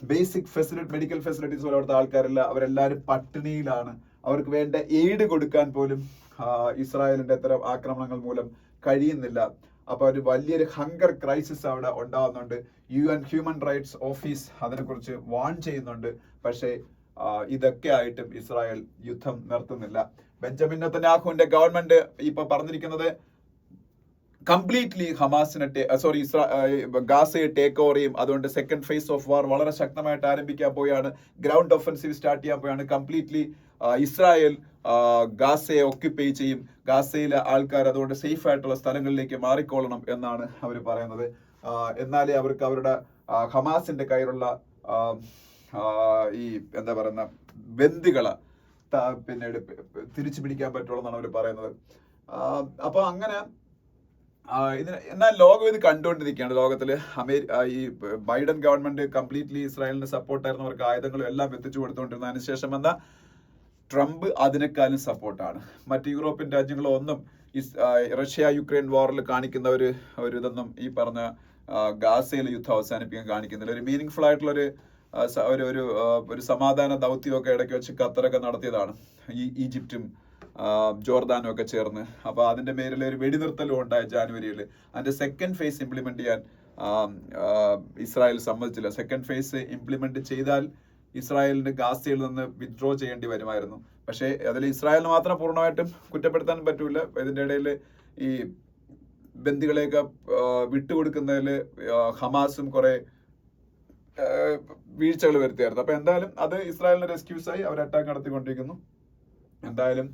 ബേസിക് മെഡിക്കൽ ഫെസിലിറ്റീസ് പോലെ അവിടുത്തെ ആൾക്കാരില്ല. അവരെല്ലാവരും പട്ടിണിയിലാണ്. അവർക്ക് വേണ്ട എയ്ഡ് കൊടുക്കാൻ പോലും ഇസ്രായേലിന്റെ ഇത്തരം ആക്രമണങ്ങൾ മൂലം കഴിയുന്നില്ല. അപ്പൊ ഒരു വലിയൊരു ഹങ്കർ ക്രൈസിസ് അവിടെ ഉണ്ടാവുന്നുണ്ട്. UN ഹ്യൂമൻ റൈറ്റ്സ് ഓഫീസ് അതിനെക്കുറിച്ച് വാൺ ചെയ്യുന്നുണ്ട്. പക്ഷേ ഇതൊക്കെ ആയിട്ടും ഇസ്രായേൽ യുദ്ധം നിർത്തുന്നില്ല. ബെഞ്ചമിൻ നെതന്യാഹുവിന്റെ ഗവൺമെന്റ് ഇപ്പൊ പറഞ്ഞിരിക്കുന്നത് കംപ്ലീറ്റ്ലി ഹമാസിനെ ഗാസയെ ടേക്ക് ഓവർ ചെയ്യും. അതുകൊണ്ട് സെക്കൻഡ് ഫേസ് ഓഫ് വാർ വളരെ ശക്തമായിട്ട് ആരംഭിക്കാൻ പോയാണ്. ഗ്രൗണ്ട് ഒഫൻസീവ് സ്റ്റാർട്ട് ചെയ്യാൻ പോയാണ്. കംപ്ലീറ്റ്ലി ഇസ്രായേൽ ഗാസയെ ഒക്യുപ്പൈ ചെയ്യും. ഗാസയിലെ ആൾക്കാർ അതുകൊണ്ട് സേഫ് ആയിട്ടുള്ള സ്ഥലങ്ങളിലേക്ക് മാറിക്കൊള്ളണം എന്നാണ് അവർ പറയുന്നത്. എന്നാലേ അവർക്ക് അവരുടെ ഹമാസിന്റെ കയ്യിലുള്ള ഈ എന്താ പറയുന്ന ബന്ദികളെ പിന്നീട് തിരിച്ചു പിടിക്കാൻ പറ്റുള്ളൂ എന്നാണ് അവർ പറയുന്നത്. അപ്പൊ അങ്ങനെ എന്നാൽ ലോകം ഇത് കണ്ടുകൊണ്ടിരിക്കുകയാണ്. ലോകത്തില് ഈ ബൈഡൻ ഗവൺമെന്റ് കംപ്ലീറ്റ്ലി ഇസ്രായേലിന് സപ്പോർട്ടായിരുന്നു. അവർക്ക് ആയുധങ്ങളും എല്ലാം എത്തിച്ചു കൊടുത്തുകൊണ്ടിരുന്ന. അതിനുശേഷം എന്താ ട്രംപ് അതിനേക്കാളും സപ്പോർട്ടാണ്. മറ്റ് യൂറോപ്യൻ രാജ്യങ്ങളൊന്നും റഷ്യ യുക്രൈൻ വാറിൽ കാണിക്കുന്ന ഒരു ഇതൊന്നും ഈ പറഞ്ഞ ഗാസയിലെ യുദ്ധം അവസാനിപ്പിക്കാൻ കാണിക്കുന്നില്ല. ഒരു മീനിങ് ഫുൾ ആയിട്ടുള്ള ഒരു സമാധാന ദൗത്യമൊക്കെ ഇടയ്ക്ക് വെച്ച് ഖത്തറൊക്കെ നടത്തിയതാണ്. ഈജിപ്തും ജോർദാനും ഒക്കെ ചേർന്ന്. അപ്പൊ അതിന്റെ പേരിൽ ഒരു വെടിനിർത്തലും ഉണ്ടായി ജാനുവരിയിൽ. അതിന്റെ സെക്കൻഡ് ഫേസ് ഇംപ്ലിമെന്റ് ചെയ്യാൻ ഇസ്രായേൽ സമ്മതിച്ചില്ല. സെക്കൻഡ് ഫേസ് ഇംപ്ലിമെന്റ് ചെയ്താൽ ഇസ്രായേലിന് ഗാസയിൽ നിന്ന് വിത്ഡ്രോ ചെയ്യേണ്ടി വരുമായിരുന്നു. പക്ഷേ അതിൽ ഇസ്രായേലിന് മാത്രം പൂർണ്ണമായിട്ടും കുറ്റപ്പെടുത്താൻ പറ്റൂല. ഇതിന്റെ ഇടയിൽ ഈ ബന്ദികളെയൊക്കെ വിട്ടുകൊടുക്കുന്നതിൽ ഹമാസും കുറെ വീഴ്ചകൾ വരുത്തിയായിരുന്നു. അപ്പൊ എന്തായാലും അത് ഇസ്രായേലിന് റെസ്ക്യൂസായി അവർ അറ്റാക്ക് നടത്തിക്കൊണ്ടിരിക്കുന്നു. എന്തായാലും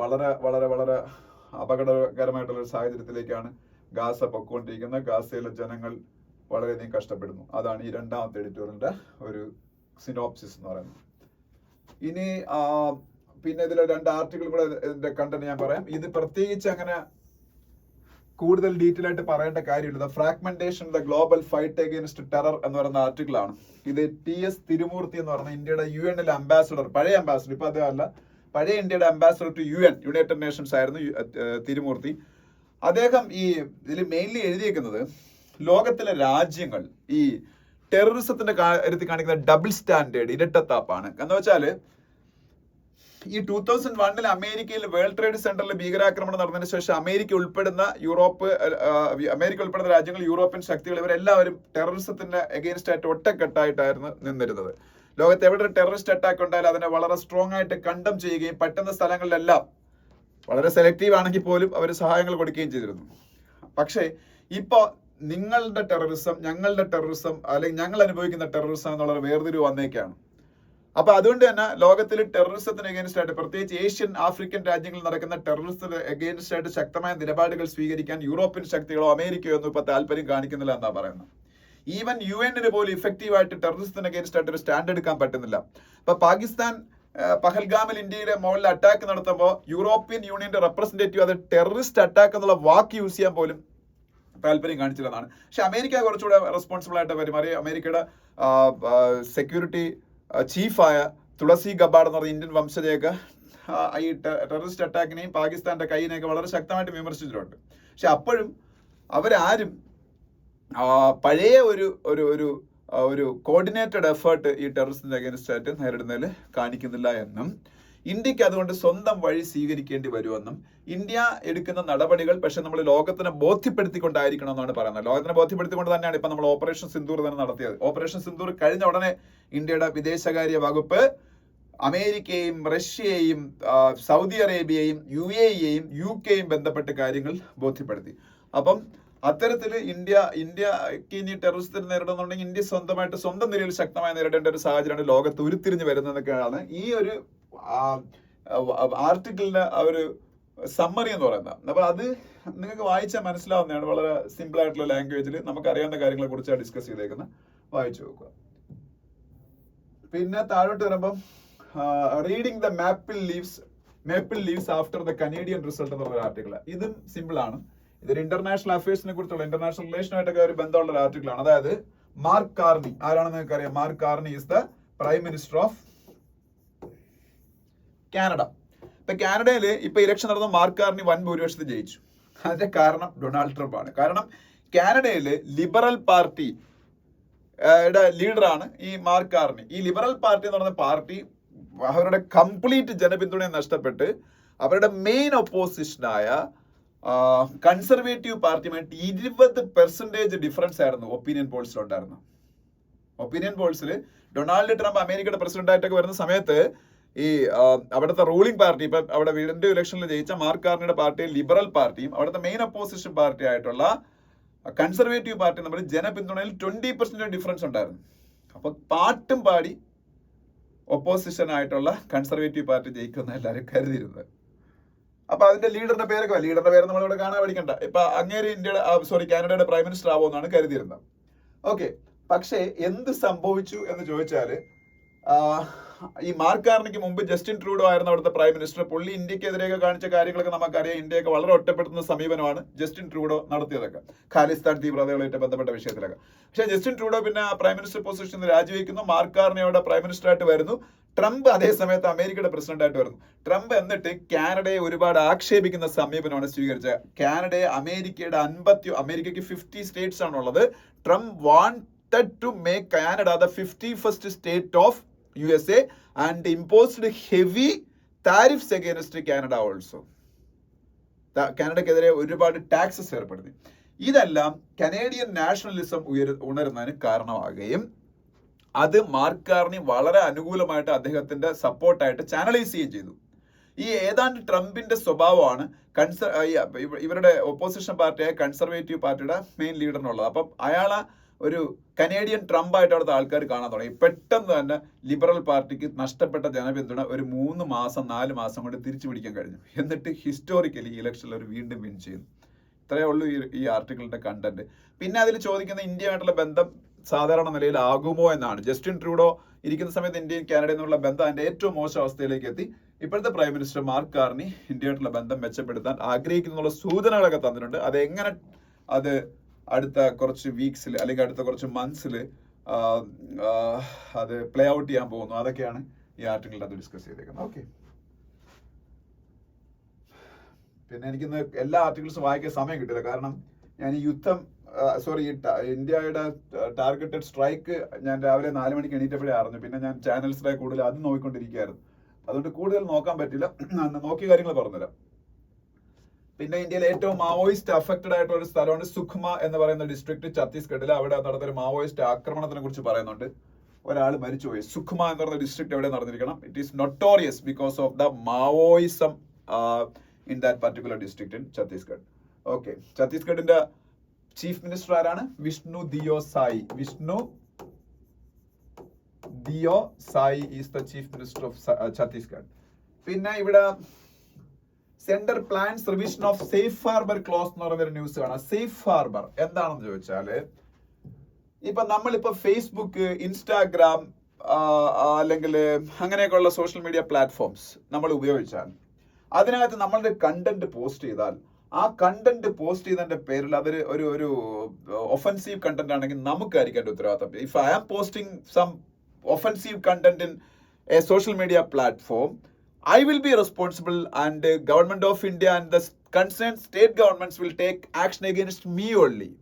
വളരെ വളരെ വളരെ അപകടകരമായിട്ടുള്ള ഒരു സാഹചര്യത്തിലേക്കാണ് ഗാസ പൊക്കോണ്ടിരിക്കുന്നത്. ഗാസയിലെ ജനങ്ങൾ വളരെയധികം കഷ്ടപ്പെടുന്നു. അതാണ് ഈ രണ്ടാമത്തെ എഡിറ്റോറിയലിന്റെ ഒരു സിനോപ്സിസ് എന്ന് പറയുന്നത്. ഇനി പിന്നെ ഇതിലെ 2 ആർട്ടിക്കിൾ കൂടെ ഇതിന്റെ കണ്ടന്റ് ഞാൻ പറയാം. ഇത് പ്രത്യേകിച്ച് അങ്ങനെ കൂടുതൽ ഡീറ്റെയിൽ ആയിട്ട് പറയേണ്ട കാര്യമില്ല. Fragmentation the global fight against terror എന്ന് പറയുന്ന ആർട്ടിക്കിൾ ആണ്. ഇത് TS തിരുമൂർത്തി എന്ന് പറഞ്ഞ ഇന്ത്യയുടെ UN അംബാസിഡർ, പഴയ അംബാസിഡർ, ഇപ്പൊ അതല്ല, പഴയ ഇന്ത്യയുടെ അംബാസിഡർ ടു യുണൈറ്റഡ് നേഷൻസ് ആയിരുന്നു തിരുമൂർത്തി. അദ്ദേഹം ഈ ഇതിൽ മെയിൻലി എഴുതിയേക്കുന്നത് ലോകത്തിലെ രാജ്യങ്ങൾ ഈ ടെററിസത്തിന്റെ കാര്യത്തിൽ കാണിക്കുന്ന ഡബിൾ സ്റ്റാൻഡേർഡ്, ഇരട്ടത്താപ്പാണ്. എന്ന് വെച്ചാല് ഈ 2001 അമേരിക്കയിൽ വേൾഡ് ട്രേഡ് സെന്ററിൽ ഭീകരാക്രമണം നടന്നതിന് ശേഷം അമേരിക്ക ഉൾപ്പെടുന്ന രാജ്യങ്ങൾ, യൂറോപ്യൻ ശക്തികൾ, ഇവരെല്ലാവരും ടെററിസത്തിന്റെ എഗെയിൻസ്റ്റ് ആയിട്ട് ഒറ്റക്കെട്ടായിട്ടായിരുന്നു നിന്നിരുന്നത്. ലോകത്ത് എവിടെ ഒരു ടെററിസ്റ്റ് അറ്റാക്ക് ഉണ്ടായാലും അതിനെ വളരെ സ്ട്രോങ് ആയിട്ട് കണ്ടം ചെയ്യുകയും പറ്റുന്ന സ്ഥലങ്ങളിലെല്ലാം വളരെ സെലക്റ്റീവ് ആണെങ്കിൽ പോലും അവർ സഹായങ്ങൾ കൊടുക്കുകയും ചെയ്തിരുന്നു. പക്ഷേ ഇപ്പൊ നിങ്ങളുടെ ടെററിസം, ഞങ്ങളുടെ ടെററിസം, അല്ലെങ്കിൽ ഞങ്ങൾ അനുഭവിക്കുന്ന ടെററിസം എന്നുള്ള വേർതിരിവ് വന്നേക്കാണ്. അപ്പൊ അതുകൊണ്ട് തന്നെ ലോകത്തിൽ ടെററിസത്തിന് എഗെയിൻസ്റ്റ് ആയിട്ട്, പ്രത്യേകിച്ച് ഏഷ്യൻ ആഫ്രിക്കൻ രാജ്യങ്ങളിൽ നടക്കുന്ന ടെററിസത്തിന് എഗെയിൻസ്റ്റ് ആയിട്ട് ശക്തമായ നിലപാടുകൾ സ്വീകരിക്കാൻ യൂറോപ്യൻ ശക്തികളോ അമേരിക്കയോ ഒന്നും ഇപ്പൊ താല്പര്യം കാണിക്കുന്നില്ല എന്നാ പറയുന്നത്. ഈവൻ UN പോലും ഇഫക്റ്റീവായിട്ട് ടെററിസത്തിന് എഗെയിൻസ്റ്റ് ആയിട്ട് ഒരു സ്റ്റാൻഡ് എടുക്കാൻ പറ്റുന്നില്ല. ഇപ്പൊ പാകിസ്ഥാൻ പഹൽഗാമിൽ ഇന്ത്യയുടെ മുകളിൽ അറ്റാക്ക് നടത്തുമ്പോൾ യൂറോപ്യൻ യൂണിയന്റെ റെപ്രസെന്റേറ്റീവ് അത് ടെററിസ്റ്റ് അറ്റാക്ക് എന്നുള്ള വാക്ക് യൂസ് ചെയ്യാൻ പോലും താല്പര്യം കാണിച്ചില്ലെന്നാണ്. പക്ഷെ അമേരിക്ക കുറച്ചുകൂടെ റെസ്പോൺസിബിൾ ആയിട്ട് പെരുമാറി. അമേരിക്കയുടെ സെക്യൂരിറ്റി ചീഫായ തുളസി ഗബാർഡ് എന്ന് പറഞ്ഞ ഇന്ത്യൻ വംശജയൊക്കെ ഈ ടെററിസ്റ്റ് അറ്റാക്കിനെയും പാകിസ്ഥാന്റെ കൈയിനെയൊക്കെ വളരെ ശക്തമായിട്ട് വിമർശിച്ചിട്ടുണ്ട്. പക്ഷെ അപ്പോഴും അവരാരും പഴയ ഒരു കോർഡിനേറ്റഡ് എഫേർട്ട് ഈ ടെററിസ്റ്റിന്റെ അഗേൻസ്റ്റ് ആയിട്ട് നേരിടുന്നതിൽ കാണിക്കുന്നില്ല എന്നും ഇന്ത്യക്ക് അതുകൊണ്ട് സ്വന്തം വഴി സ്വീകരിക്കേണ്ടി വരുമെന്നും ഇന്ത്യ എടുക്കുന്ന നടപടികൾ പക്ഷെ നമ്മൾ ലോകത്തിനെ ബോധ്യപ്പെടുത്തിക്കൊണ്ടായിരിക്കണം എന്നാണ് പറയുന്നത്. ലോകത്തിനെ ബോധ്യപ്പെടുത്തിക്കൊണ്ട് തന്നെയാണ് ഇപ്പൊ നമ്മൾ ഓപ്പറേഷൻ സിന്ദൂർ തന്നെ നടത്തിയത്. ഓപ്പറേഷൻ സിന്ദൂർ കഴിഞ്ഞ ഉടനെ ഇന്ത്യയുടെ വിദേശകാര്യ വകുപ്പ് അമേരിക്കയെയും റഷ്യയെയും സൗദി അറേബ്യയെയും UAEയെയും UK ബന്ധപ്പെട്ട് കാര്യങ്ങൾ ബോധ്യപ്പെടുത്തി. അപ്പം അത്തരത്തില് ഇന്ത്യക്ക് ഇനി ടെററിസത്തിന് നേരിടുന്നുണ്ടെങ്കിൽ ഇന്ത്യ സ്വന്തമായിട്ട് സ്വന്തം നിലയിൽ ശക്തമായി നേരിടേണ്ട ഒരു സാഹചര്യമാണ് ലോകത്ത് ഉരുത്തിരിഞ്ഞു വരുന്നതൊക്കെയാണ് ഈ ഒരു ആർട്ടിക്കിളിന്റെ ഒരു സമ്മറി എന്ന് പറയുന്നത്. അപ്പൊ അത് നിങ്ങൾക്ക് വായിച്ചാൽ മനസ്സിലാവുന്നതാണ്. വളരെ സിമ്പിൾ ആയിട്ടുള്ള ലാംഗ്വേജിൽ നമുക്ക് അറിയാവുന്ന കാര്യങ്ങളെ കുറിച്ചാണ് ഡിസ്കസ് ചെയ്തേക്കുന്നത്. വായിച്ചു നോക്കുക. പിന്നെ താഴോട്ട് വരുമ്പം reading the maple leaves after the Canadian result എന്നുള്ള ആർട്ടിക്കിൾ. ഇതും സിമ്പിൾ ആണ്. ഇതൊരു ഇന്റർനാഷണൽ അഫയേഴ്സിനെ കുറിച്ചുള്ള ഇന്റർനാഷണൽ റിലേഷനുമായിട്ടൊക്കെ ഒരു ബന്ധമുള്ള ഒരു ആർട്ടിക്കിൾ ആണ്. അതായത് മാർക്ക് കാർണി ആരാണെന്ന് നിങ്ങൾക്ക് അറിയാം. Mark Carney is the prime minister of Canada. ഇപ്പൊ കാനഡയിൽ ഇപ്പൊ ഇലക്ഷൻ നടന്ന മാർക്ക് കാർണി വൻ ഭൂരിപക്ഷത്തിൽ ജയിച്ചു. അതിന്റെ കാരണം ഡൊണാൾഡ് ട്രംപ് ആണ്. കാരണം കാനഡയില് ലിബറൽ പാർട്ടി ലീഡറാണ് ഈ മാർക്ക് കാർണി. ഈ ലിബറൽ പാർട്ടി എന്ന് പറയുന്ന പാർട്ടി അവരുടെ കംപ്ലീറ്റ് ജനപിന്തുണയെ നഷ്ടപ്പെട്ട് അവരുടെ മെയിൻ ഒപ്പോസിഷനായ കൺസർവേറ്റീവ് പാർട്ടിയുമായിട്ട് 20% ഡിഫറൻസ് ആയിരുന്നു ഒപ്പീനിയൻ പോൾസിൽ ഉണ്ടായിരുന്നു. ഒപ്പീനിയൻ പോൾസിൽ ഡൊണാൾഡ് ട്രംപ് അമേരിക്കയുടെ പ്രസിഡന്റ് ആയിട്ടൊക്കെ വരുന്ന സമയത്ത് ഈ അവിടുത്തെ റൂളിംഗ് പാർട്ടി ഇപ്പൊ അവിടെ വീടിന്റെ ഇലക്ഷനിൽ ജയിച്ച മാർക്ക് കാർണിയുടെ പാർട്ടിയും ലിബറൽ പാർട്ടിയും അവിടുത്തെ മെയിൻ ഒപ്പോസിഷൻ പാർട്ടി ആയിട്ടുള്ള കൺസർവേറ്റീവ് പാർട്ടി നമ്മൾ ജനപിന്തുണയിൽ 20% ഡിഫറൻസ് ഉണ്ടായിരുന്നു. അപ്പൊ പാട്ടും പാടി ഒപ്പോസിഷൻ ആയിട്ടുള്ള കൺസർവേറ്റീവ് പാർട്ടി ജയിക്കുന്ന എല്ലാവരും കരുതിയിരുന്നത്. അപ്പൊ അതിന്റെ ലീഡറിന്റെ പേര് നമ്മളിവിടെ കാണാൻ പഠിക്കണ്ട. ഇപ്പൊ അങ്ങേര് കാനഡയുടെ പ്രൈം മിനിസ്റ്റർ ആവുമെന്നാണ് കരുതിയിരുന്നത്. ഓക്കെ, പക്ഷേ എന്ത് സംഭവിച്ചു എന്ന് ചോദിച്ചാല് ഈ മാർക്ക് കാർണിക്ക് മുമ്പ് ജസ്റ്റിൻ ട്രൂഡോ ആയിരുന്നു അവിടുത്തെ പ്രൈം മിനിസ്റ്റർ. പുള്ളി ഇന്ത്യക്കെതിരെയൊക്കെ കാണിച്ച കാര്യങ്ങളൊക്കെ നമുക്കറിയാം. ഇന്ത്യയൊക്കെ വളരെ ഒറ്റപ്പെടുത്തുന്ന സമീപനമാണ് ജസ്റ്റിൻ ട്രൂഡോ നടത്തിയതൊക്കെ, ഖാലിസ്ഥാൻ തീവ്രതകളുമായിട്ട് ബന്ധപ്പെട്ട വിഷയത്തിലൊക്കെ. പക്ഷേ ജസ്റ്റിൻ ട്രൂഡോ പിന്നെ പ്രൈം മിനിസ്റ്റർ പൊസിഷൻ രാജിവെക്കുന്നു. മാർക്ക് കാർണി അവിടെ പ്രൈം മിനിസ്റ്റർ ആയിട്ട് വരുന്നു. ട്രംപ് അതേ സമയത്ത് അമേരിക്കയുടെ പ്രസിഡന്റ് ആയിട്ട് വരുന്നു. ട്രംപ് എന്നിട്ട് കാനഡയെ ഒരുപാട് ആക്ഷേപിക്കുന്ന സമീപനമാണ് സ്വീകരിച്ചത്. കാനഡയെ അമേരിക്കയ്ക്ക് 50 സ്റ്റേറ്റ്സ് ആണുള്ളത്. Trump wanted to make Canada the 51st state of USA and imposed heavy tariffs against Canada also. കാനഡയ്ക്കെതിരെ ഒരുപാട് ടാക്സസ് ഏർപ്പെടുത്തി. ഇതെല്ലാം കനേഡിയൻ നാഷണലിസം ഉണരുന്നതിന് കാരണമാകുകയും അത് മാർക്ക് കാർണി വളരെ അനുകൂലമായിട്ട് അദ്ദേഹത്തിന്റെ സപ്പോർട്ടായിട്ട് ചാനലൈസ് ചെയ്യുകയും ചെയ്തു. ഈ ഏതാണ്ട് ട്രംപിന്റെ സ്വഭാവമാണ് ഇവരുടെ ഒപ്പോസിഷൻ പാർട്ടിയായ കൺസർവേറ്റീവ് പാർട്ടിയുടെ മെയിൻ ലീഡറിനുള്ളത്. അപ്പം അയാളെ ഒരു കനേഡിയൻ ട്രംപ് ആയിട്ട് അവിടുത്തെ ആൾക്കാർ കാണാൻ തുടങ്ങി. പെട്ടെന്ന് തന്നെ ലിബറൽ പാർട്ടിക്ക് നഷ്ടപ്പെട്ട ജനപിന്തുണ ഒരു 3-4 മാസം കൊണ്ട് തിരിച്ചു പിടിക്കാൻ കഴിഞ്ഞു. എന്നിട്ട് ഹിസ്റ്റോറിക്കലി ഇലക്ഷനിൽ അവർ വീണ്ടും വിൻ ചെയ്യുന്നു. ഇത്രയേ ഉള്ളൂ ഈ ആർട്ടിക്കിളിന്റെ കണ്ടന്റ്. പിന്നെ അതിൽ ചോദിക്കുന്ന ഇന്ത്യയുമായിട്ടുള്ള ബന്ധം സാധാരണ നിലയിൽ ആകുമോ എന്നാണ്. ജസ്റ്റിൻ ട്രൂഡോ ഇരിക്കുന്ന സമയത്ത് ഇന്ത്യയും കാനഡയിൽ നിന്നുള്ള ബന്ധം അതിന്റെ ഏറ്റവും മോശം അവസ്ഥയിലേക്ക് എത്തി. ഇപ്പോഴത്തെ പ്രൈം മിനിസ്റ്റർ മാർക്ക് കാർണി ഇന്ത്യയായിട്ടുള്ള ബന്ധം മെച്ചപ്പെടുത്താൻ ആഗ്രഹിക്കുന്നുള്ള സൂചനകളൊക്കെ തന്നിട്ടുണ്ട്. അതെങ്ങനെ അത് അടുത്ത കുറച്ച് വീക്സിൽ അല്ലെങ്കിൽ അടുത്ത കുറച്ച് മന്ത്സിൽ അത് പ്ലേ ഔട്ട് ചെയ്യാൻ പോകുന്നു, അതൊക്കെയാണ് ഈ ആർട്ടിക്കിളിൽ അത് ഡിസ്കസ് ചെയ്തേക്കുന്നത്. ഓക്കെ, പിന്നെ എനിക്കിന്ന് എല്ലാ ആർട്ടിക്കിൾസും വായിക്കാൻ സമയം കിട്ടില്ല. കാരണം ഞാൻ ഈ ഇന്ത്യയുടെ ടാർഗറ്റഡ് സ്ട്രൈക്ക് ഞാൻ രാവിലെ 4 മണിക്ക് എണീറ്റപ്പോഴേ അറിഞ്ഞു. പിന്നെ ഞാൻ ചാനൽസിലെ കൂടുതൽ അത് നോക്കിക്കൊണ്ടിരിക്കുകയായിരുന്നു. അതുകൊണ്ട് കൂടുതൽ നോക്കാൻ പറ്റില്ല. നോക്കിയ കാര്യങ്ങൾ പറഞ്ഞുതരാം. പിന്നെ ഇന്ത്യയിലെ ഏറ്റവും മാവോയിസ്റ്റ് അഫക്റ്റഡ് ആയിട്ടുള്ള ഒരു സ്ഥലമാണ് സുഖ്മ എന്ന് പറയുന്ന ഡിസ്ട്രിക്ട് ഛത്തീസ്ഗഡിൽ. അവിടെ നടന്നൊരു മാവോയിസ്റ്റ് ആക്രമണത്തിനെ കുറിച്ച് പറയുന്നുണ്ട്. ഒരാൾ മരിച്ചുപോയി. സുഖ്മ എന്ന് പറയുന്ന ഡിസ്ട്രിക്ട് എവിടെ നടന്നിരിക്കണം? It is notorious because of the Maoism in that particular district in Chhattisgarh. Okay, ഛത്തീസ്ഗഡിന്റെ ചീഫ് മിനിസ്റ്റർ ആരാണ്? Vishnu Deo Sai is the chief minister of Chhattisgarh. പിന്നെ ഇവിടെ centre plans revision of safe harbour clause എന്ന് പറയുന്ന ന്യൂസ് കാണാം. സേഫ് ഹാർബർ എന്താണെന്ന് ചോദിച്ചാല്, നമ്മളിപ്പോ ഫേസ്ബുക്ക്, ഇൻസ്റ്റാഗ്രാം അല്ലെങ്കിൽ അങ്ങനെയൊക്കെയുള്ള സോഷ്യൽ മീഡിയ പ്ലാറ്റ്ഫോംസ് നമ്മൾ ഉപയോഗിച്ചാൽ അതിനകത്ത് നമ്മളുടെ കണ്ടന്റ് പോസ്റ്റ് ചെയ്താൽ ആ കണ്ടന്റ് പോസ്റ്റ് ചെയ്തതിന്റെ പേരിൽ അതൊരു ഒരു ഒഫൻസീവ് കണ്ടന്റ് ആണെങ്കിൽ നമുക്കായിരിക്കും അതിന്റെ ഉത്തരവാദിത്തം. If I am posting some offensive content in a social media platform, I will be responsible, and government of India and the concerned state governments will take action against me only,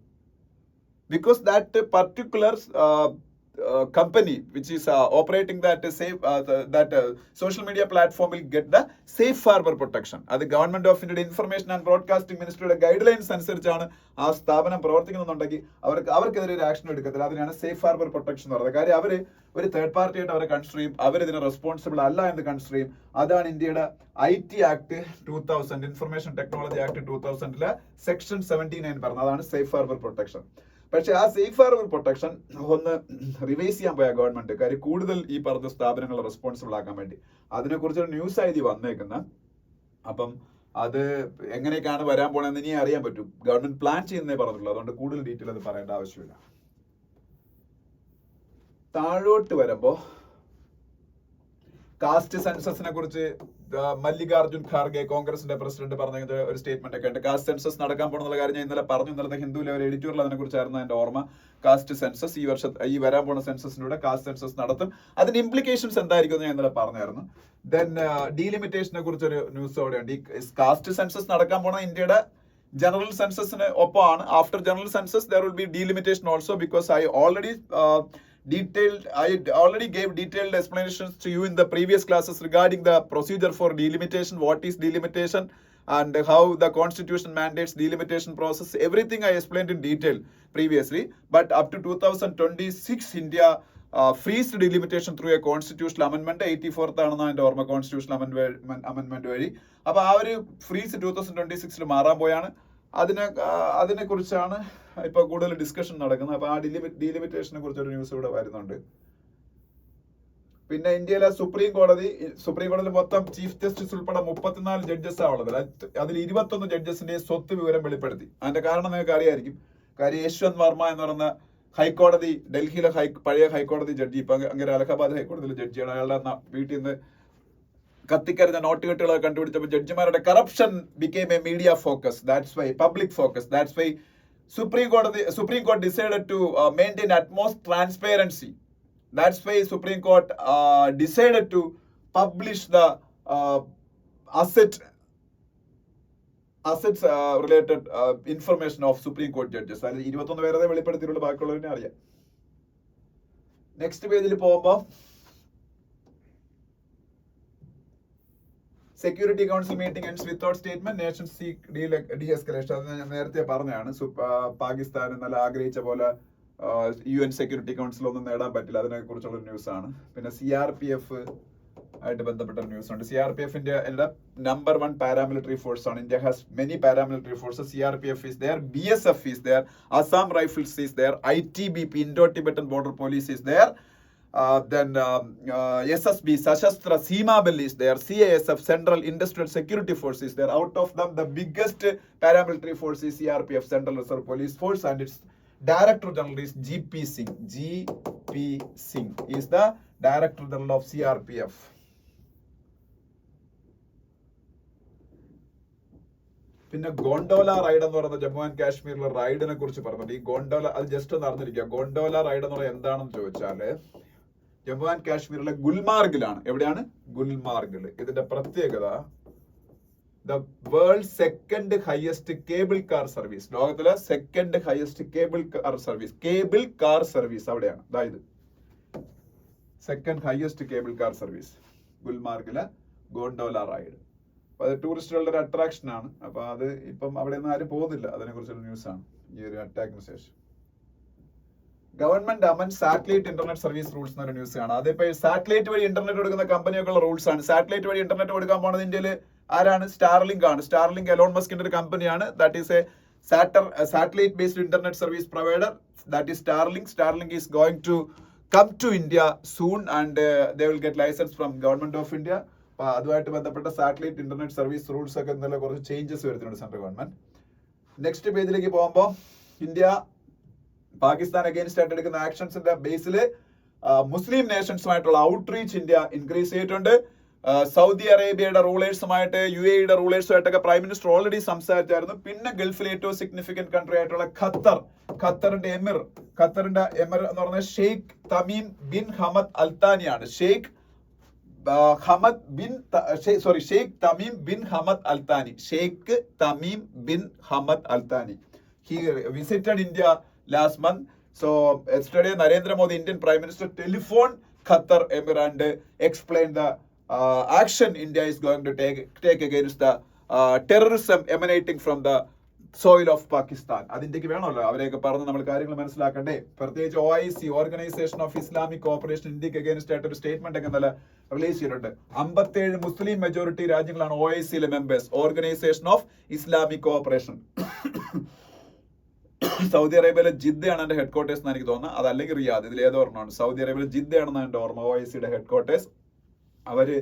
because that particular company which is operating that social media platform will get the safe harbor protection. അത് government of ഇന്ത്യയുടെ information and broadcasting മിനിസ്ട്രിയുടെ guidelines അനുസരിച്ചാണ് ആ സ്ഥാപനം പ്രവർത്തിക്കുന്നുണ്ടെങ്കിൽ അവർക്കെതിരെ ഒരു action എടുക്കത്തില്ല. അതിനാണ് സേഫ് ഹാർബർ പ്രൊട്ടക്ഷൻ എന്ന് പറയുന്നത്. കാര്യം അവര് ഒരു തേർഡ് പാർട്ടി ആയിട്ട് അവരെ കൺസിഡർ ചെയ്യും, അവരിതിന് റെസ്പോൺസിബിൾ അല്ല എന്ന് കൺസിഡർ ചെയ്യും. അതാണ് ഇന്ത്യയുടെ IT act 2000, information technology act 2000 section 79 പറഞ്ഞത്. അതാണ് സേഫ് ഹാർബർ പ്രൊട്ടക്ഷൻ. പക്ഷെ ആ സേഫ് ഹാർബർ പ്രൊട്ടക്ഷൻ ഒന്ന് റിവൈസ് ചെയ്യാൻ പോയ ഗവൺമെന്റ്, കാര്യം കൂടുതൽ ഈ പറഞ്ഞ സ്ഥാപനങ്ങളെ റെസ്പോൺസിബിൾ ആക്കാൻ വേണ്ടി അതിനെക്കുറിച്ചൊരു ന്യൂസ് ആയി വന്നേക്കുന്ന. അപ്പം അത് എങ്ങനെയൊക്കെയാണ് വരാൻ പോണെന്ന് ഇനി അറിയാൻ പറ്റും. ഗവൺമെന്റ് പ്ലാൻ ചെയ്യുന്നേ പറഞ്ഞിട്ടുള്ളൂ, അതുകൊണ്ട് കൂടുതൽ ഡീറ്റെയിൽ അത് പറയേണ്ട ആവശ്യമില്ല. താഴോട്ട് വരുമ്പോ കാസ്റ്റ് സെൻസസിനെ കുറിച്ച് മല്ലികാർജുൻ ഖാർഗെ, കോൺഗ്രസിന്റെ പ്രസിഡന്റ്, പറഞ്ഞത് ഒരു സ്റ്റേറ്റ്മെന്റ് ഒക്കെ ഉണ്ട്. കാസ്റ്റ് സെൻസസ് നടക്കാൻ പോകുന്ന കാര്യം ഞാൻ ഇന്നലെ പറഞ്ഞു. ഇന്നലത്തെ ഹിന്ദുവിലെ ഒരു എഡിറ്റോറിയൽ അതിനെ കുറിച്ചായിരുന്നു എന്റെ ഓർമ്മ. കാസ്റ്റ് സെൻസസ് ഈ വരാൻ പോകുന്ന സെൻസസിലൂടെ കാസ്റ്റ് സെൻസസ് നടത്തും. അതിന്റെ ഇംപ്ലിക്കേഷൻസ് എന്തായിരിക്കും എന്ന് ഞാൻ ഇന്നലെ പറഞ്ഞായിരുന്നു. ദെൻ ഡീലിമിറ്റേഷനെ കുറിച്ചൊരു ന്യൂസ് അവിടെ ഉണ്ട്. ഈ കാസ്റ്റ് സെൻസസ് നടക്കാൻ പോകുന്ന ഇന്ത്യയുടെ ജനറൽ സെൻസസിന് ഒപ്പമാണ്. After general census there will be delimitation also, because I already gave detailed explanations to you in the previous classes regarding the procedure for delimitation, what is delimitation and how the constitution mandates delimitation process. Everything I explained in detail previously, but up to 2026 India freezed delimitation through a constitutional amendment. 84th ആണെന്ന് എൻ്റെ ഓർമ്മ, constitutional അമെൻമെന്റ് വഴി. അപ്പൊ ആ ഒരു freeze 2026 മാറാൻ പോയാണ്. അതിനെ കുറിച്ചാണ് ഇപ്പൊ കൂടുതൽ ഡിസ്കഷൻ നടക്കുന്നത്. അപ്പൊ ആ ഡീലിമിറ്റേഷനെ കുറിച്ചൊരു ന്യൂസ് ഇവിടെ വരുന്നുണ്ട്. പിന്നെ ഇന്ത്യയിലെ സുപ്രീം കോടതിയിൽ മൊത്തം ചീഫ് ജസ്റ്റിസ് ഉൾപ്പെടെ 34 ജഡ്ജസ് ഉള്ളത്. അതിൽ 21 ജഡ്ജസിന്റെ സ്വത്ത് വിവരം വെളിപ്പെടുത്തി. അതിന്റെ കാരണം നിങ്ങൾക്ക് അറിയായിരിക്കും. കാര്യം യശ്വന്ത് വർമ്മ എന്ന് പറയുന്ന ഹൈക്കോടതി, ഡൽഹിയിലെ പഴയ ഹൈക്കോടതി ജഡ്ജി, ഇപ്പൊ അങ്ങനെ അലഹബാദ് ഹൈക്കോടതിയിലെ ജഡ്ജിയാണ്. അയാളുടെ വീട്ടിൽ നിന്ന് കത്തിക്കരിഞ്ഞ നോട്ടുകെട്ടുകളെ കണ്ടുപിടിച്ചപ്പോൾ ജഡ്ജിമാരുടെ corruption became a media focus. That's why public focus. That's why Supreme Court decided to maintain utmost transparency. That's why Supreme Court decided to publish the assets related information of Supreme Court judges. അതിൽ 21 പേരെ വെളിപ്പെടുത്തിയിട്ടുള്ള, ബാക്കിയുള്ളവരെ അറിയാം. Next പേജിൽ പോകുമ്പോൾ security council meeting ends without statement, nations seek de-escalation. അത് ഞാൻ നേരത്തെ പറഞ്ഞതാണ്. പാകിസ്ഥാൻ നല്ല ആഗ്രഹിച്ച പോലെ UN സെക്യൂരിറ്റി കൗൺസിൽ ഒന്നും നേടാൻ പറ്റില്ല. അതിനെ കുറിച്ചുള്ള ന്യൂസ് ആണ്. പിന്നെ CRPF ആയിട്ട് ബന്ധപ്പെട്ട ന്യൂസ് ഉണ്ട്. CRPF ഇന്ത്യയുടെ നമ്പർ 1 പാരാമിലിറ്ററി ഫോഴ്സ് ആണ്. India has many paramilitary forces. CRPF is there, BSF is there, Assam Rifles is there, ITBP, Indo-Tibetan Border Police is there. Then SSB, Sashastra Seema Bell is there, CISF, Central Industrial Security Force is there. Out of them, the biggest paramilitary force is CRPF, Central Reserve Police Force, and its Director General is GP Singh. GP Singh is the Director General of CRPF. പിന്നെ ഗോണ്ടോല ride എന്ന് പറയുന്നത് Jammu and കാശ്മീരിലെ റൈഡിനെ കുറിച്ച് പറഞ്ഞിട്ട്, ഈ ഗോണ്ടോല അത് just ഒന്ന് അറിഞ്ഞിരിക്കുക. ഗോണ്ടോല റൈഡ് എന്ന് പറയുന്നത് എന്താണെന്ന് ചോദിച്ചാല് ജമ്മു ആൻഡ് കാശ്മീരിലെ ഗുൽമാർഗിലാണ്. എവിടെയാണ്? ഗുൽമാർഗിൽ. ഇതിന്റെ പ്രത്യേകത, the world second highest cable car service, ലോകത്തിലെ second highest cable car service അവിടെയാണ്. അതായത് second highest cable car service ഗുൽമാർഗിലെ ഗോണ്ടോല റൈഡ്. അപ്പൊ അത് ടൂറിസ്റ്റുകളുടെ ഒരു അട്രാക്ഷൻ ആണ്. അപ്പൊ അത് ഇപ്പം അവിടെ ഒന്നും ആരും പോകുന്നില്ല. അതിനെ കുറിച്ചുള്ള ന്യൂസ് ആണ് ഈ ഒരു അറ്റാക്കിന് ശേഷം. Government amend satellite internet service rules എന്നൊരു ന്യൂസ് ആണ്. അതിപ്പോ സാറ്റലൈറ്റ് വഴി ഇന്റർനെറ്റ് കൊടുക്കുന്ന കമ്പനിയൊക്കെയുള്ള റൂൾസ് ആണ്. സാറ്റലൈറ്റ് വഴി ഇന്റർനെറ്റ് കൊടുക്കാൻ പോകുന്നത് ഇന്ത്യയിൽ ആരാണ്? സ്റ്റാർലിങ്ക് ആണ്. സ്റ്റാർലിങ്ക് എലോൺ മസ്കിന്റെ ഒരു കമ്പനിയാണ്. That is a satellite based internet service provider. That is Starlink. Starlink is going to come to India soon and they will get license from government of India. അപ്പൊ അതുമായിട്ട് ബന്ധപ്പെട്ട satellite internet service rules ഒക്കെ ഇന്നലെ കുറച്ച് changes വരുത്തുന്നുണ്ട് central government. Next പേജിലേക്ക് പോകുമ്പോൾ India Pakistan against ആയിട്ട് എടുക്കുന്ന ആക്ഷൻസിന്റെ ബേസിൽ മുസ്ലിം നേഷൻസുമായിട്ടുള്ള ഔട്ട്റീച്ച് ഇന്ത്യ ഇൻക്രീസ് ചെയ്തിട്ടുണ്ട്. സൗദി അറേബ്യയുടെ റൂളേഴ്സുമായിട്ട്, UAEയുടെ റൂളേഴ്സുമായിട്ടൊക്കെ പ്രൈം മിനിസ്റ്റർ ഓൾറെഡി സംസാരിച്ചായിരുന്നു. പിന്നെ ഗൾഫിലെ ഏറ്റവും സിഗ്നിഫിക്കന്റ് കൺട്രി ആയിട്ടുള്ള ഖത്തറിന്റെ എമിർ എന്ന് പറഞ്ഞ ഷെയ്ഖ് തമീം ബിൻ ഹമദ് അൽത്താനിയാണ്. Sheikh Sheikh Tamim bin Hamad Al Thani. Sheikh Tamim bin Hamad Al Thani. He visited India last month. So yesterday Narendra Modi, Indian Prime Minister, telephoned Qatar Emir and explained the action India is going to take against the terrorism emanating from the soil of Pakistan. അത് ഇന്ത്യക്ക് വേണമല്ലോ, അവരെയൊക്കെ പറഞ്ഞ് നമ്മൾ കാര്യങ്ങൾ മനസ്സിലാക്കണ്ടേ. പ്രത്യേകിച്ച് OIC, organisation of Islamic corporation, ഇന്ത്യക്ക് against ആയിട്ട് ഒരു സ്റ്റേറ്റ്മെന്റ് ഒക്കെ ഇന്നലെ റിലീസ് ചെയ്തിട്ടുണ്ട്. 57 മുസ്ലിം മെജോറിറ്റി രാജ്യങ്ങളാണ് OIC-യിലെ members, Organisation of Islamic Cooperation. Saudi Arabia ജിദ്ദയാണ് എന്റെ ഹെഡ് ക്വാർട്ടേഴ്സ് എന്ന് എനിക്ക് തോന്നുന്നത്, അതല്ലെങ്കിൽ റിയാദ്, ഇതിൽ ഏതോ ഒരെണ്ണമാണ്. സൗദി അറേബ്യയിലെ ജിദ്ദയാണെന്ന് എന്റെ ഓർമ്മ OIC-യുടെ ഹെഡ് ക്വാർട്ടേഴ്സ്. അവര്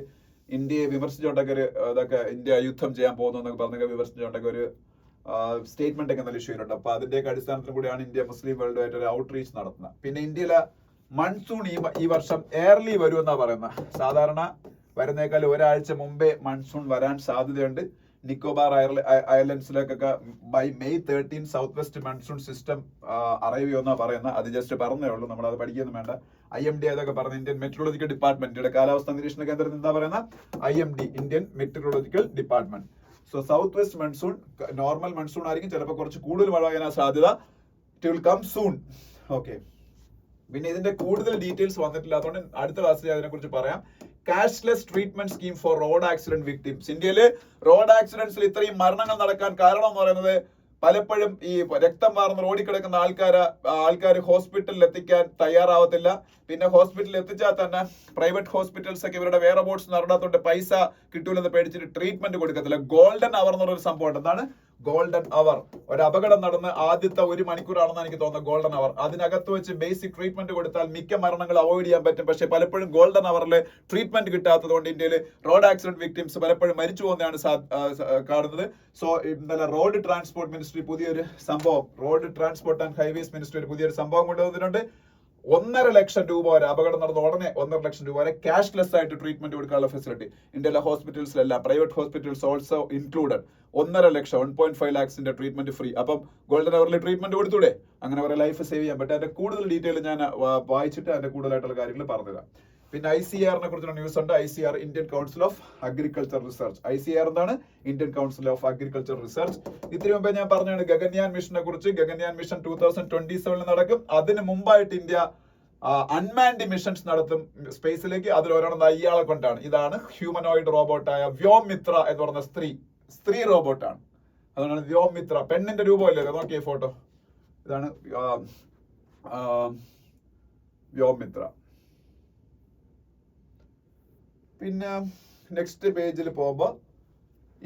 ഇന്ത്യയെ വിമർശിച്ചുകൊണ്ടൊക്കെ ഇതൊക്കെ ഇന്ത്യ യുദ്ധം ചെയ്യാൻ പോകുന്നു എന്നൊക്കെ പറഞ്ഞൊക്കെ വിമർശിച്ചുകൊണ്ടൊക്കെ ഒരു സ്റ്റേറ്റ്മെന്റ് ഒക്കെ നല്ല ഇഷ്യൂ ചെയ്തിട്ടുണ്ട്. അപ്പൊ അതിന്റെയൊക്കെ അടിസ്ഥാനത്തിൽ കൂടിയാണ് ഇന്ത്യ മുസ്ലിം വേൾഡുമായിട്ട് ഒരു ഔട്ട്റീച്ച് നടത്തുന്നത്. പിന്നെ ഇന്ത്യയിലെ മൺസൂൺ ഈ വർഷം എയർലി വരുമെന്നാ പറയുന്നത്. സാധാരണ വരുന്നേക്കാൾ ഒരാഴ്ച മുമ്പേ മൺസൂൺ വരാൻ സാധ്യതയുണ്ട്. നിക്കോബാർ ഐലൻഡ്സിലേക്കൊക്കെ by May 13 south west monsoon system arrive ചെയ്യുമെന്നാ പറയുന്നത്. അത് ജസ്റ്റ് പറഞ്ഞേ ഉള്ളൂ, നമ്മളത് പഠിക്കൊന്നും വേണ്ട. IMD അതൊക്കെ പറഞ്ഞ ഇന്ത്യൻ മെട്രോളജിക്കൽ ഡിപ്പാർട്ട്മെന്റ്, കാലാവസ്ഥാ നിരീക്ഷണ കേന്ദ്രത്തിൽ എന്താ പറയുന്നത്? IMD, Indian meteorological department. So south west monsoon normal monsoon ആയിരിക്കും, ചിലപ്പോൾ കുറച്ച് കൂടുതൽ മഴ പെയ്യാൻ സാധ്യത. It will come soon. Okay, പിന്നെ ഇതിന്റെ കൂടുതൽ ഡീറ്റെയിൽസ് വന്നിട്ടില്ല, അതുകൊണ്ട് അടുത്ത ക്ലാസ്സിൽ അതിനെ കുറിച്ച് പറയാം. Cashless treatment scheme for road accident victims. ഇന്ത്യയിലെ റോഡ് ആക്സിഡന്റ്സിൽ ഇത്രയും മരണങ്ങൾ നടക്കാൻ കാരണം എന്ന് പറയുന്നത് പലപ്പോഴും ഈ രക്തം വാർന്ന് റോഡിൽ കിടക്കുന്ന ആൾക്കാർ ഹോസ്പിറ്റലിൽ എത്തിക്കാൻ തയ്യാറാവത്തില്ല. പിന്നെ ഹോസ്പിറ്റലിൽ എത്തിച്ചാൽ തന്നെ പ്രൈവറ്റ് ഹോസ്പിറ്റൽസ് ഒക്കെ ഇവരുടെ വേറെ ബോർഡ്സ് നടത്താത്തോണ്ട് പൈസ കിട്ടൂലെന്ന് പേടിച്ചിട്ട് ട്രീറ്റ്മെന്റ് കൊടുക്കത്തില്ല. ഗോൾഡൻ അവർ എന്ന് പറയുന്ന സംഭവം ഉണ്ട്. എന്താണ് ഗോൾഡൻ അവർ? ഒരു അപകടം നടന്ന് ആദ്യത്തെ 1 മണിക്കൂറാണെന്ന് എനിക്ക് തോന്നുന്നത് ഗോൾഡൻ അവർ. അതിനകത്ത് വെച്ച് ബേസിക് ട്രീറ്റ്മെന്റ് കൊടുത്താൽ മിക്ക മരണങ്ങൾ അവോയ്ഡ് ചെയ്യാൻ പറ്റും. പക്ഷേ പലപ്പോഴും ഗോൾഡൻ അവറിൽ ട്രീറ്റ്മെന്റ് കിട്ടാത്തത് കൊണ്ട് ഇന്ത്യയിൽ റോഡ് ആക്സിഡന്റ് വിക്ടിംസ് പലപ്പോഴും മരിച്ചു പോകുന്നതാണ് കാണുന്നത്. സോ ഇന്നലെ റോഡ് ട്രാൻസ്പോർട്ട് മിനിസ്ട്രി പുതിയൊരു സംഭവം, road transport and highways ministry ഒരു പുതിയൊരു സംഭവം കൊണ്ടുവന്നിട്ടുണ്ട്. 1.5 ലക്ഷം രൂപ വരെ, അപകടം നടന്ന ഉടനെ 1.5 ലക്ഷം രൂപ വരെ ക്യാഷ്ലെസ് ആയിട്ട് ട്രീറ്റ്മെന്റ് കൊടുക്കാനുള്ള ഫെസിലിറ്റി ഇന്ത്യയിലെ ഹോസ്പിറ്റൽസിലെല്ലാം, പ്രൈവറ്റ് ഹോസ്പിറ്റൽസ് ഓൾസോ ഇൻക്ലൂഡഡ്. 1.5 ലക്ഷം 1.5 ലാക്സിന്റെ ട്രീറ്റ്മെന്റ് ഫ്രീ. അപ്പം ഗോൾഡൻ അവറിൽ ട്രീറ്റ്മെന്റ് കൊടുത്തൂടെ? അങ്ങനെ അവരെ ലൈഫ് സേവ് ചെയ്യാൻ പറ്റും. അതിന്റെ കൂടുതൽ ഡീറ്റെയിൽ ഞാൻ വായിച്ചിട്ട് അതിന്റെ കൂടുതലായിട്ടുള്ള കാര്യങ്ങൾ പറഞ്ഞുതരാം. പിന്നെ ICAR-നെ കുറിച്ചുള്ള ന്യൂസ് ഉണ്ട്. ICAR, Indian council of agriculture research. ICAR എന്താണ്? Indian council of agriculture research. ഇതിനു മുമ്പേ ഞാൻ പറഞ്ഞാണ് ഗഗൻയാൻ മിഷനെ കുറിച്ച്. ഗഗൻയാൻ മിഷൻ 2027 നടക്കും. അതിന് മുമ്പായിട്ട് ഇന്ത്യ അൺമാൻഡ് മിഷൻസ് നടത്തും സ്പേസിലേക്ക്. അതിലൊരെണ്ണം ഇയാളെ കൊണ്ടാണ്. ഇതാണ് ഹ്യൂമനോയിഡ് റോബോട്ടായ വ്യോമിത്ര എന്ന് പറയുന്ന സ്ത്രീ റോബോട്ടാണ്. അതുകൊണ്ടാണ് വ്യോമിത്ര. പെണ്ണിന്റെ രൂപമല്ലേ, നോക്കിയ ഫോട്ടോ. ഇതാണ് വ്യോമിത്ര. പിന്നെ നെക്സ്റ്റ് പേജിൽ പോകുമ്പോൾ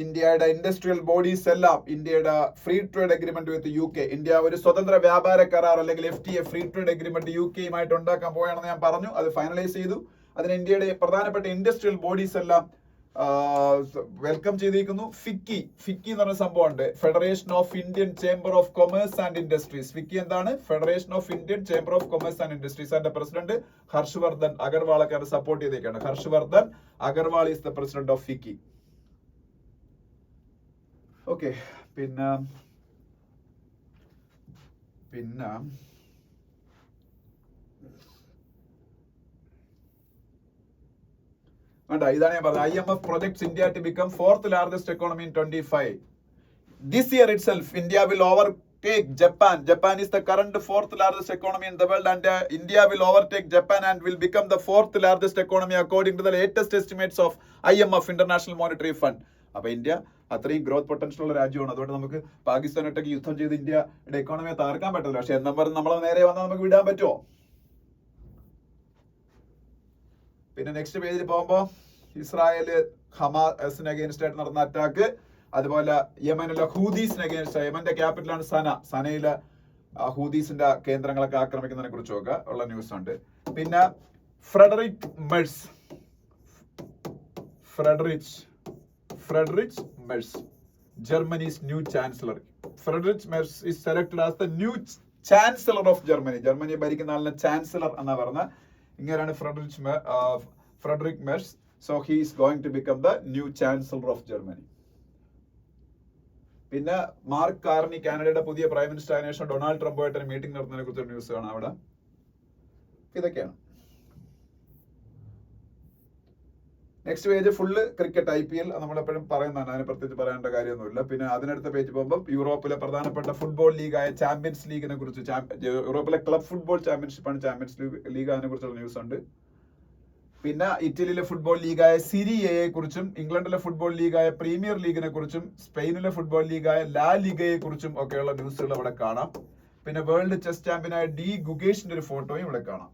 ഇന്ത്യയുടെ ഇൻഡസ്ട്രിയൽ ബോഡീസ് എല്ലാം ഇന്ത്യയുടെ ഫ്രീ ട്രേഡ് അഗ്രിമെന്റ് വിത്ത് UK, ഇന്ത്യ ഒരു സ്വതന്ത്ര വ്യാപാര കരാർ അല്ലെങ്കിൽ FTA ഫ്രീ ട്രേഡ് അഗ്രിമെന്റ് UK-യുമായിട്ട് ഉണ്ടാക്കാൻ പോവുകയാണെന്ന് ഞാൻ പറഞ്ഞു. അത് ഫൈനലൈസ് ചെയ്തു. അതിന് ഇന്ത്യയുടെ പ്രധാനപ്പെട്ട ഇൻഡസ്ട്രിയൽ ബോഡീസ് എല്ലാം വെൽക്കം ചെയ്തിരിക്കുന്നു. ഫിക്കി എന്ന് പറഞ്ഞ സംഭവമുണ്ട്, Federation of Indian Chamber of Commerce and Industries. FICCI എന്താണ്? Federation of Indian Chamber of Commerce and Industries. അതിന്റെ പ്രസിഡന്റ് ഹർഷവർദ്ധൻ അഗർവാൾ ഒക്കെ സപ്പോർട്ട് ചെയ്തേക്കാണ്. Harshavardhan Agarwal is the president of FICCI. Okay, പിന്നെ ഇതാണ് ഞാൻ പറഞ്ഞത്. IMF projects India to become 4th largest economy in 2025. This year itself, India will overtake Japan. Japan is the current 4th largest economy in the world, and India will overtake Japan and will become the 4th largest economy according to the latest estimates of IMF, International Monetary Fund. അപ്പൊ India അത്രയും growth potential ഉള്ള രാജ്യമാണ്. അതുകൊണ്ട് നമുക്ക് പാകിസ്ഥാനായിട്ടൊക്കെ യുദ്ധം ചെയ്ത് ഇന്ത്യയുടെ എക്കോണമിയെ തകർക്കാൻ പറ്റില്ല. പക്ഷെ എന്നാ പറഞ്ഞ് നമ്മളെ നേരെ വന്നാൽ നമുക്ക് വിടാൻ പറ്റുമോ? പിന്നെ നെക്സ്റ്റ് പേജിൽ പോകുമ്പോൾ ഇസ്രായേല് ഹമാസിന് അഗേൻസ്റ്റ് ആയിട്ട് നടന്ന അറ്റാക്ക്, അതുപോലെ യമനിലെ ഹൂദീസിന് അഗേൻസ്റ്റ്, യമന്റെ ക്യാപിറ്റലാണ് സനയിലെ ഹൂദീസിന്റെ കേന്ദ്രങ്ങളൊക്കെ ആക്രമിക്കുന്നതിനെ കുറിച്ചൊക്കെ ഉള്ള ന്യൂസ് ഉണ്ട്. പിന്നെ Friedrich Merz, Germany's new chancellor. Friedrich Merz is selected as the new chancellor of Germany. Germany ഭരിക്കുന്ന ആളിനെ ചാൻസലർ എന്നാ പറഞ്ഞ. ഇങ്ങനെയാണ് Frederick Merz. So he is going to become the new chancellor of Germany. പിന്നെ mark Carney, കാനഡയുടെ പുതിയ prime minister ആയതിനു ശേഷം ഡൊണാൾഡ് ട്രംപുമായിട്ട് മീറ്റിംഗ് നടത്തുന്നതിനെ കുറിച്ചൊരു ന്യൂസ് കാണാം അവിടെ. ഇതൊക്കെയാണ്. Next page full cricket IPL നമ്മളെപ്പോഴും പറയുന്നതാണ്, അതിനെ പ്രത്യേകിച്ച് പറയേണ്ട കാര്യമൊന്നുമില്ല. പിന്നെ അതിനടുത്ത പേജ് പോകുമ്പോൾ യൂറോപ്പിലെ പ്രധാനപ്പെട്ട ഫുട്ബോൾ ലീഗായ ചാമ്പ്യൻസ് ലീഗിനെ കുറിച്ച്, യൂറോപ്പിലെ ക്ലബ് ഫുട്ബോൾ ചാമ്പ്യൻഷിപ്പാണ് ചാമ്പ്യൻസ് ലീഗ്, അതിനെ കുറിച്ചുള്ള ന്യൂസ് ഉണ്ട്. പിന്നെ ഇറ്റലിയിലെ ഫുട്ബോൾ ലീഗായ സിരിയയെ കുറിച്ചും, ഇംഗ്ലണ്ടിലെ ഫുട്ബോൾ ലീഗായ പ്രീമിയർ ലീഗിനെ കുറിച്ചും, സ്പെയിനിലെ ഫുട്ബോൾ ലീഗായ ലാ ലിഗയെ കുറിച്ചും ഒക്കെയുള്ള ന്യൂസുകൾ ഇവിടെ കാണാം. പിന്നെ വേൾഡ് ചെസ് ചാമ്പ്യനായ ഡി ഗുഗേഷിന്റെ ഒരു ഫോട്ടോയും ഇവിടെ കാണാം.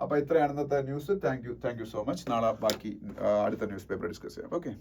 അപ്പൊ ഇത്രയാണ് ഇന്നത്തെ news. Thank you so much. നാളെ ബാക്കി അടുത്ത ന്യൂസ് പേപ്പർ ഡിസ്കസ് ചെയ്യാം. ഓക്കെ.